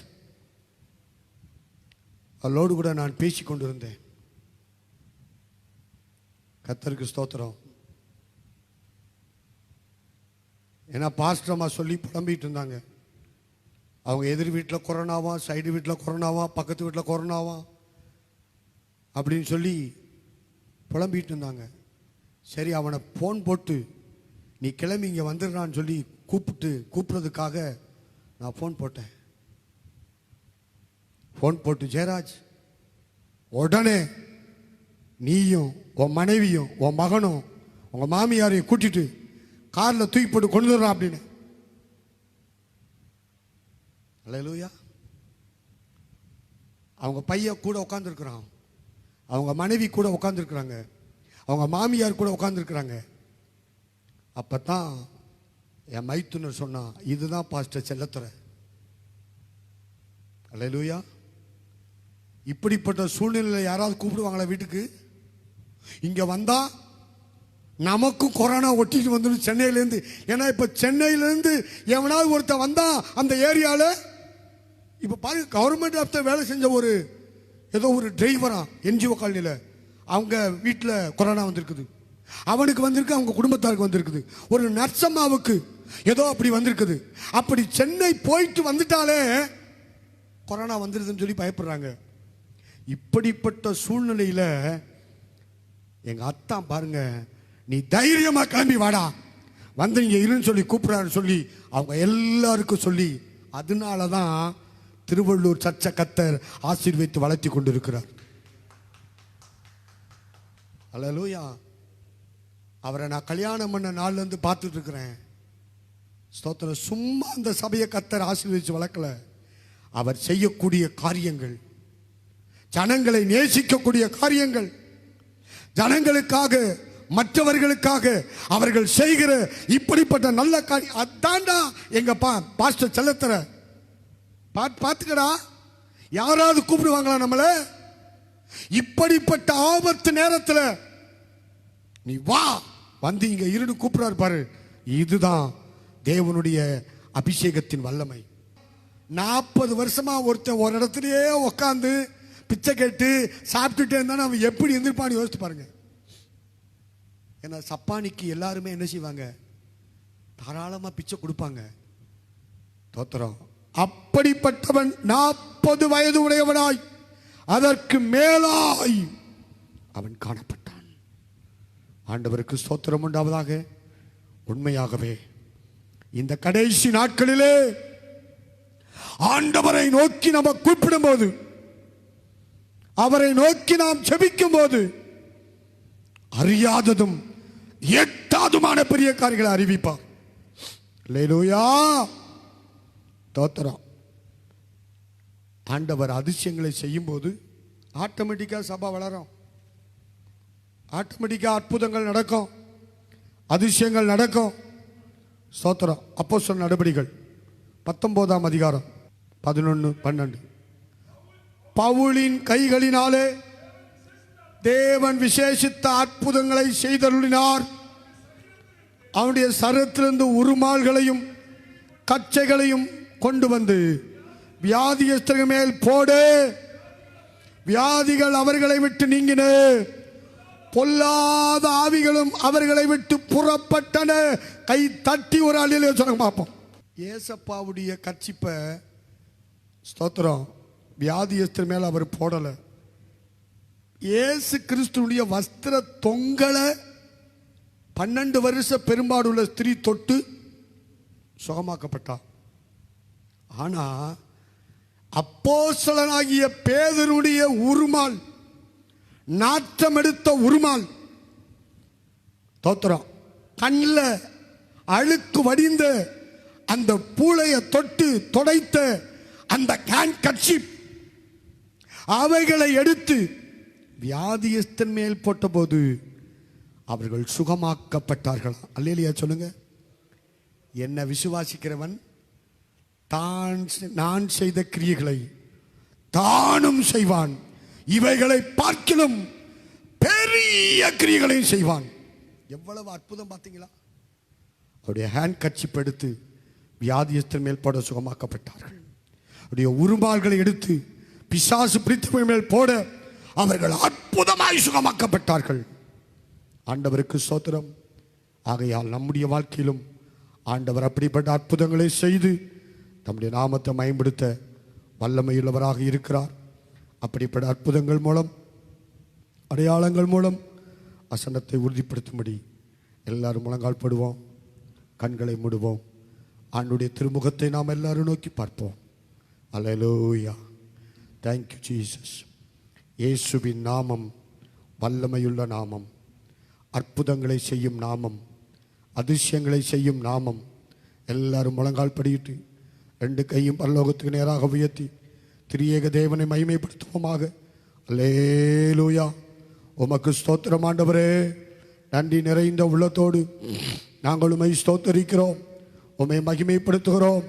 அவளோடு கூட நான் பேசி கொண்டிருந்தேன். கர்த்தருக்கு ஸ்தோத்திரம். ஏன்னா பாஸ்டமா சொல்லி புலம்பிட்டு இருந்தாங்க. அவங்க எதிர் வீட்டில் கொரோனாவா, சைடு வீட்டில் கொரோனாவா, பக்கத்து வீட்டில் கொரோனாவா அப்படின்னு சொல்லி புலம்பிட்டு இருந்தாங்க. சரி, அவனை ஃபோன் போட்டு நீ கிளம்பி இங்கே வந்துடுறான்னு சொல்லி கூப்பிட்றதுக்காக நான் ஃபோன் போட்டேன். ஃபோன் போட்டு, ஜெயராஜ் உடனே நீயும் உன் மனைவியும் உன் மகனும் உங்கள் மாமியாரையும் கூட்டிட்டு காரில் தூக்கி போட்டு கொண்டு வர்றான் அப்படின்னு. அல்லேலூயா. அவங்க பையன் கூட உட்காந்துருக்குறான், அவங்க மனைவி கூட உட்காந்துருக்குறாங்க, அவங்க மாமியார் கூட உட்காந்துருக்குறாங்க. அப்போ தான் என் மைத்துனர் சொன்னான், இதுதான் பாஸ்டர் செல்லத்துறை. அல்லேலூயா. இப்படிப்பட்ட சூழ்நிலையில் யாராவது கூப்பிடுவாங்களா வீட்டுக்கு? இங்கே வந்தால் நமக்கும் கொரோனா ஒட்டிட்டு வந்துடும் சென்னையிலேருந்து. ஏன்னா இப்போ சென்னையிலேருந்து எவனாவது ஒருத்தன் வந்தா அந்த ஏரியாவில், இப்போ பாருங்க, கவர்மெண்ட் ஆஃப்டர் வேலை செஞ்ச ஏதோ ஒரு டிரைவரா என்ஜிஓ காலனியில், அவங்க வீட்டில் கொரோனா வந்திருக்குது, அவனுக்கு வந்திருக்கு, அவங்க குடும்பத்தாருக்கு வந்திருக்குது, ஒரு நர்சம்மாவுக்கு ஏதோ அப்படி வந்திருக்குது. அப்படி சென்னை போயிட்டு வந்துட்டாலே கொரோனா வந்துருதுன்னு சொல்லி பயப்படுறாங்க. இப்படிப்பட்ட சூழ்நிலையில் எங்க அத்தான் பாருங்க, நீ தைரியமா கிளம்பி வாடா, வந்து இங்க இருன்னு சொல்லி கூப்பிடுறாரு சொல்லி அவங்க எல்லாருக்கும் சொல்லி, அதனாலதான் திருவள்ளூர் சர்ச்சை கர்த்தர் ஆசீர்வதித்து வளர்த்தி கொண்டிருக்கிறார். அல்லேலூயா. அவரை நான் கல்யாணம் பண்ண நாள்ல இருந்து பார்த்துட்டு இருக்கிறேன். ஸ்தோத்திரம். சும்மா அந்த சபையை கர்த்தர் ஆசீர்வதித்து வளர்க்கல. அவர் செய்யக்கூடிய காரியங்கள், ஜனங்களை நேசிக்கக்கூடிய காரியங்கள், ஜனங்களுக்காக மற்றவர்களுக்காக அவர்கள் செய்கிற இப்படிப்பட்ட நல்ல காரியம், அதான்டா எங்க பாஸ்டர் செல்லத்துறை. பார்த்துக்கடா, யாராவது கூப்பிடுவாங்களா நம்மள? இப்படிப்பட்ட ஆபத்து நேரத்தில் நீ வா, வந்து இங்க இருந்து கூப்பிடுறாரு பாரு. இதுதான் தேவனுடைய அபிஷேகத்தின் வல்லமை. 40 வருஷமா ஒருத்தன் ஒரு இடத்துலயே உட்காந்து பிச்சை கேட்டு சாப்பிட்டுட்டே இருந்தா அவன் எப்படி எந்திருப்பான்னு யோசித்து பாருங்க. ஏன்னா சப்பானிக்கு எல்லாருமே என்ன செய்வாங்க? தாராளமா பிச்சை கொடுப்பாங்க. தோத்திரம். அப்படிப்பட்டவன் 40 வயது உடையவனாய் அதற்கு மேலாய் அவன் காணப்பட்டான். ஆண்டவருக்கு ஸ்தோத்திரம் உண்டாவதாக. உண்மையாகவே இந்த கடைசி நாட்களிலே ஆண்டவரை நோக்கி நம்ம கூப்பிடும் போது, அவரை நோக்கி நாம் ஜெபிக்கும் போது, அறியாததும் எட்டாதுமான பெரிய காரியங்களை அறிவிப்பார். அல்லேலூயா, ஸ்தோத்திரம். ஆண்டவர் அதிசயங்களை செய்யும் போது ஆட்டோமேட்டிக்காக சபை வளரும், ஆட்டோமேட்டிக்காக அற்புதங்கள் நடக்கும், அதிசயங்கள் நடக்கும். ஸ்தோத்திரம். அப்போஸ்தலர் நடபடிகள் 19ஆம் அதிகாரம் 11-12. பவுலின் கைகளினாலே தேவன் விசேஷித்த அற்புதங்களை செய்தருளினார். அவனுடைய சரத்திலிருந்து உருமால்களையும் கச்சைகளையும் கொண்டு வந்து வியாதியஸ்தர்கள் மேல் போடு, வியாதிகள் அவர்களை விட்டு நீங்கின, பொல்லாத ஆவிகளும் அவர்களை விட்டு புறப்பட்டன. கை தட்டி ஒரு அழியில சொல்லுங்க பார்ப்போம். ஏசப்பாவுடைய கர்ச்சிப்பை, ஸ்தோத்திரம், வியாதியஸ்தர் மேல அவர் போடல. இயேசு கிறிஸ்துடைய வஸ்திர தொங்கலை 12 வருஷ பெரும்பாடுள்ள ஸ்திரீ தொட்டு சுகமாக்கப்பட்டார். ஆனா அப்போஸ்தலனாகிய பேதுருடைய உருமால், நாற்றம் எடுத்த உருமால், தோத்திரம், கண்ணில் அழுக்கு வடிந்த அந்த பூளையை தொட்டு தொடைத்த அந்த ஹேண்ட்கர்ச்சீப், அவைகளை எடுத்து வியாதியஸ்தன் மேல் போட்டபோது அவர்கள் சுகமாக்கப்பட்டார்கள். அல்லேலூயா சொல்லுங்க. என்ன விசுவாசிக்கிறவன் நான் செய்த கிரியைகளை தானும் செய்வான், இவைகளை பார்க்கிலும் பெரிய கிரியைகளையும் செய்வான். எவ்வளவு அற்புதம் பார்த்தீங்களா? அவருடைய ஹேண்ட் கர்ச்சீப் எடுத்து வியாதியஸ்தர் மேல் போட சுகமாக்கப்பட்டார்கள். அவருடைய உருமால்களை எடுத்து பிசாசு பிடித்தவர்கள் மேல் போட அவர்கள் அற்புதமாய் சுகமாக்கப்பட்டார்கள். ஆண்டவருக்கு ஸ்தோத்திரம். ஆகையால் நம்முடைய வாழ்க்கையிலும் ஆண்டவர் அப்படிப்பட்ட அற்புதங்களை செய்து நம்முடைய நாமத்தை மேம்படுத்த வல்லமையுள்ளவராக இருக்கிறார். அப்படிப்பட்ட அற்புதங்கள் மூலம், அடையாளங்கள் மூலம் வசனத்தை உறுதிப்படுத்தும்படி எல்லாரும் முழங்கால் படுவோம், கண்களை மூடுவோம், ஆண்டுடைய திருமுகத்தை நாம் எல்லாரும் நோக்கி பார்ப்போம். அல்லேலூயா, தேங்க்யூ ஜீசஸ். இயேசுவின் நாமம் வல்லமையுள்ள நாமம், அற்புதங்களை செய்யும் நாமம், அதிசயங்களை செய்யும் நாமம். எல்லாரும் முழங்கால் படியிட்டு 2 கையும் பரலோகத்துக்கு நேராக உயர்த்தி திரியேக தேவனை மகிமைப்படுத்துவோமாக. அல்லேலூயா. உமக்கு ஸ்தோத்திரம் ஆண்டவரே. நன்றி நிறைந்த உள்ளத்தோடு நாங்கள் உம்மை ஸ்தோத்தரிக்கிறோம், உம்மை மகிமைப்படுத்துகிறோம்,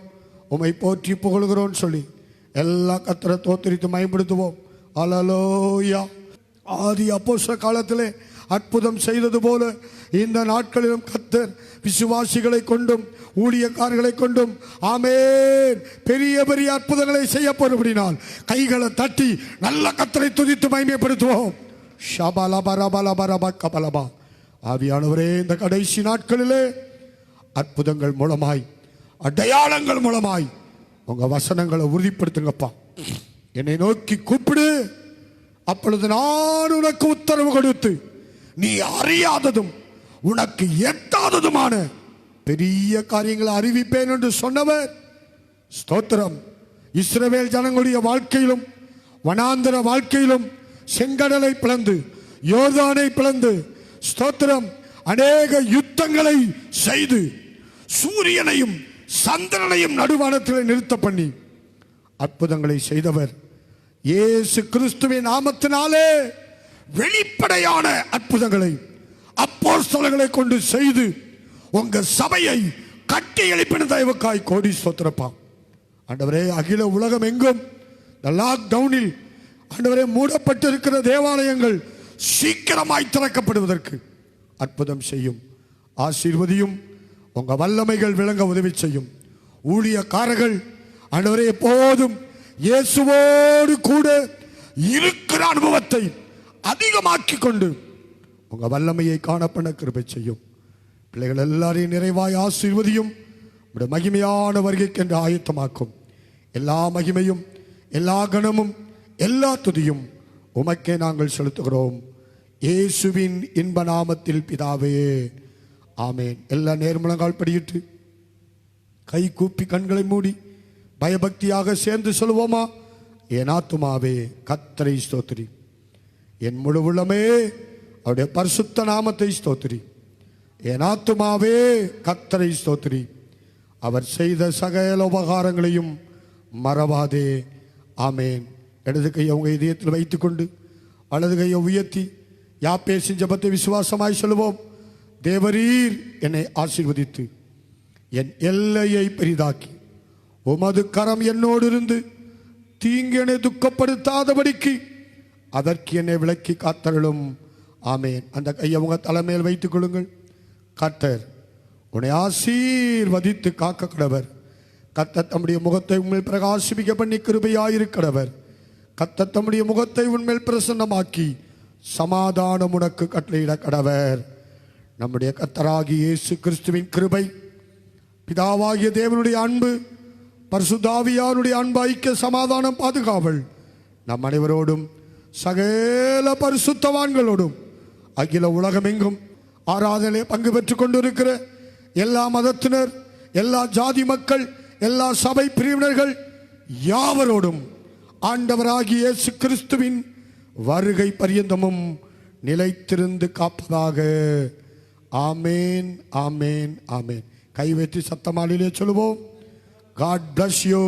உம்மை போற்றி புகழ்கிறோம் சொல்லி எல்லா கர்த்தரை தோத்தரித்து மகிமைப்படுத்துவோம். அல்லேலூயா. ஆதி அப்போஸ்தலர் காலத்திலே அற்புதம் செய்தது போல இந்த நாட்களிலும் கர்த்தர் விசுவாசிகளை கொண்டும் ஊழியக்காரர்களை கொண்டும் ஆமென் பெரிய பெரிய அற்புதங்களை செய்யப்படும்படினால் கைகளை தட்டி நல்ல கர்த்தரை துதித்து மகிமைப்படுத்துவோம். ஷபலபரபலபரபகபலபா. ஆவியானவரே, இந்த கடைசி நாட்களிலே அற்புதங்கள் மூலமாய், அடையாளங்கள் மூலமாய் உங்க வசனங்களை உறுதிப்படுத்துங்கப்பா. என்னை நோக்கி கூப்பிடு, அப்பொழுது நான் உனக்கு உத்தரவு கொடுத்து நீ அறியாததும் உனக்கு எட்டாததுமான பெரிய காரியங்களை அறிவிப்பேன் என்று சொன்னவர். ஸ்தோத்திரம். இஸ்ரவேல் ஜனங்களுடைய வாழ்க்கையிலும் வனாந்தர வாழ்க்கையிலும் செங்கடலை பிளந்து யோர்தானை பிளந்து, ஸ்தோத்திரம், அநேக யுத்தங்களை செய்து சூரியனையும் சந்திரனையும் நடுவானத்தில் நிறுத்த பண்ணி அற்புதங்களை செய்தவர். இயேசு கிறிஸ்துவின் நாமத்தினாலே வெளிப்படையான அற்புதங்களை அப்போஸ்தலர்களை கொண்டு செய்து உங்க சபையை கட்டி எழுப்பின தயவுக்காய் கோடி ஸ்தோத்திரப்பா. ஆண்டவரே, அகில உலகம் எங்கும் இந்த லாக்டவுனில் ஆண்டவரே மூடப்பட்டிருக்கிற தேவாலயங்கள் சீக்கிரமாய் திறக்கப்படுவதற்கு அற்புதம் செய்யும், ஆசீர்வதியும், உங்க வல்லமைகள் விளங்க உதவி செய்யும். ஊழியக்காரர்கள் ஆண்டவரே எப்போதும் இயேசுவோடு கூட இருக்கிற அனுபவத்தை அதிகமாக்கி கொண்டு உங்க வல்லமையை காணப்பட கிருபை செய்யும். பிள்ளைகள் எல்லாரையும் நிறைவாய் ஆசீர்வதியும். உடைய மகிமையான வருகைக்கென்று ஆயத்தமாக்கும். எல்லா மகிமையும், எல்லா கணமும், எல்லா துதியும் உமக்கே நாங்கள் செலுத்துகிறோம். இயேசுவின் இன்ப நாமத்தில் பிதாவே, ஆமேன். எல்லா நேர்முழங்கால் படியிட்டு கை கூப்பி கண்களை மூடி பயபக்தியாக சேர்ந்து சொல்லுவோமா? என் ஆத்துமாவே கர்த்தரை ஸ்தோத்திரி, என் முழு உள்ளமே அவருடைய பரிசுத்த நாமத்தை ஸ்தோத்திரி. என் ஆத்துமாவே கர்த்தரை ஸ்தோத்திரி, அவர் செய்த சகல உபகாரங்களையும் மறவாதே. ஆமேன். இடது கையை உங்கள் இதயத்தில் வைத்துக்கொண்டு வலது கையை உயர்த்தி யாப்பேசின் ஜெபத்தை விசுவாசமாய் சொல்லுவோம். தேவரீர் என்னை ஆசீர்வதித்து என் எல்லையை பெரிதாக்கி உமது கரம் என்னோடு இருந்து தீங்கு என்னை துக்கப்படுத்தாதபடிக்கு அதற்கு என்னை விலக்கி காத்தருளும். ஆமேன். அந்த கையை உங்க தலைமையில் வைத்துக் கொள்ளுங்கள். கர்த்தர் உன்னை ஆசீர்வதித்து காக்க கடவர். கர்த்தர் தம்முடைய முகத்தை உண்மையில் பிரகாசிப்பிக்க பண்ணி கிருபையாயிருக்கிறவர். கர்த்தர் தம்முடைய முகத்தை உண்மையில் பிரசன்னமாக்கி சமாதானம் உனக்கு கட்டளையிட கடவர். நம்முடைய கர்த்தராகிய இயேசு கிறிஸ்துவின் கிருபை, பிதாவாகிய தேவனுடைய அன்பு, பரிசுத்த ஆவியானுடைய அன்பு, ஐக்கிய சமாதானம், பாதுகாவல் நம் அனைவரோடும் சகல பரிசுத்தவான்களோடும் அகில உலகமெங்கும் ஆராதனை பங்கு பெற்றுக் கொண்டிருக்கிற எல்லா மதத்தினர், எல்லா ஜாதி மக்கள், எல்லா சபை பிரிவினர்கள் யாவரோடும் ஆண்டவராகிய இயேசு கிறிஸ்துவின் வருகை பரியந்தமும் நிலைத்திருந்து காப்பதாக. ஆமேன், ஆமேன், ஆமேன். கைவேற்றி சத்தமாலிலே சொல்லுவோம். God bless you.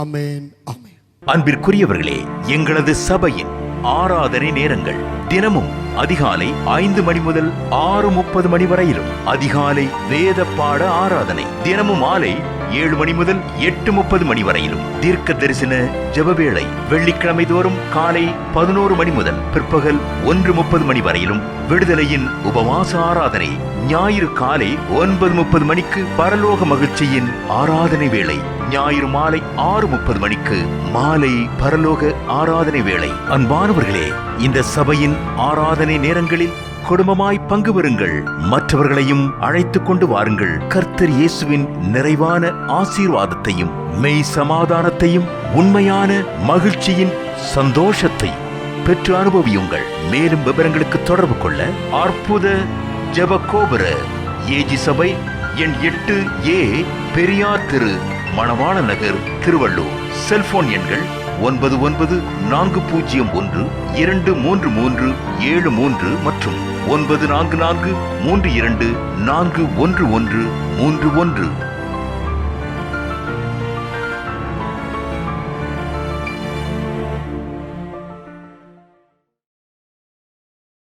ஆமேன், ஆமேன். அன்பிற்குரியவர்களே, எங்களது சபையின் ஆராதனை நேரங்கள் தினமும் அதிகாலை 5 மணி முதல் 6:30 மணி வரையிலும், அதிகாலை வேத பாட ஆராதனை தினமும் மாலை 7 மணி முதல் 8:30 மணி வரையிலும், தீர்க்க தரிசன ஜெபவேளை வெள்ளிக்கிழமை தோறும் காலை 11 மணி முதல் பிற்பகல் 1:30 மணி வரையிலும், விடுதலையின் உபவாச ஆராதனை ஞாயிறு காலை 9:30 மணிக்கு பரலோக மகிழ்ச்சியின் ஆராதனை வேளை, ஞாயிறு மாலை 6:30 மணிக்கு மாலை பரலோக ஆராதனை வேளை. அன்பானவர்களே, இந்த சபையின் ஆராதனை நேரங்களில் குடும்பமாய் பங்கு பெறுங்கள். மற்றவர்களையும் அழைத்துக் கொண்டு வாருங்கள். கர்த்தர் இயேசுவின் நிறைவான ஆசீர்வாதத்தையும் மெய் சமாதானத்தையும் உண்மையான மகிழ்ச்சியின் சந்தோஷத்தையும் பெற்று அனுபவியுங்கள். மேலும் விவரங்களுக்கு தொடர்பு கொள்ள அற்புத ஜெபக்கோபுர ஏஜி சபை எண் 8A, பெரியார் தெரு, மணவாள நகர், திருவள்ளூர். செல்போன் எண்கள் 9910123373 மற்றும் 94432411131.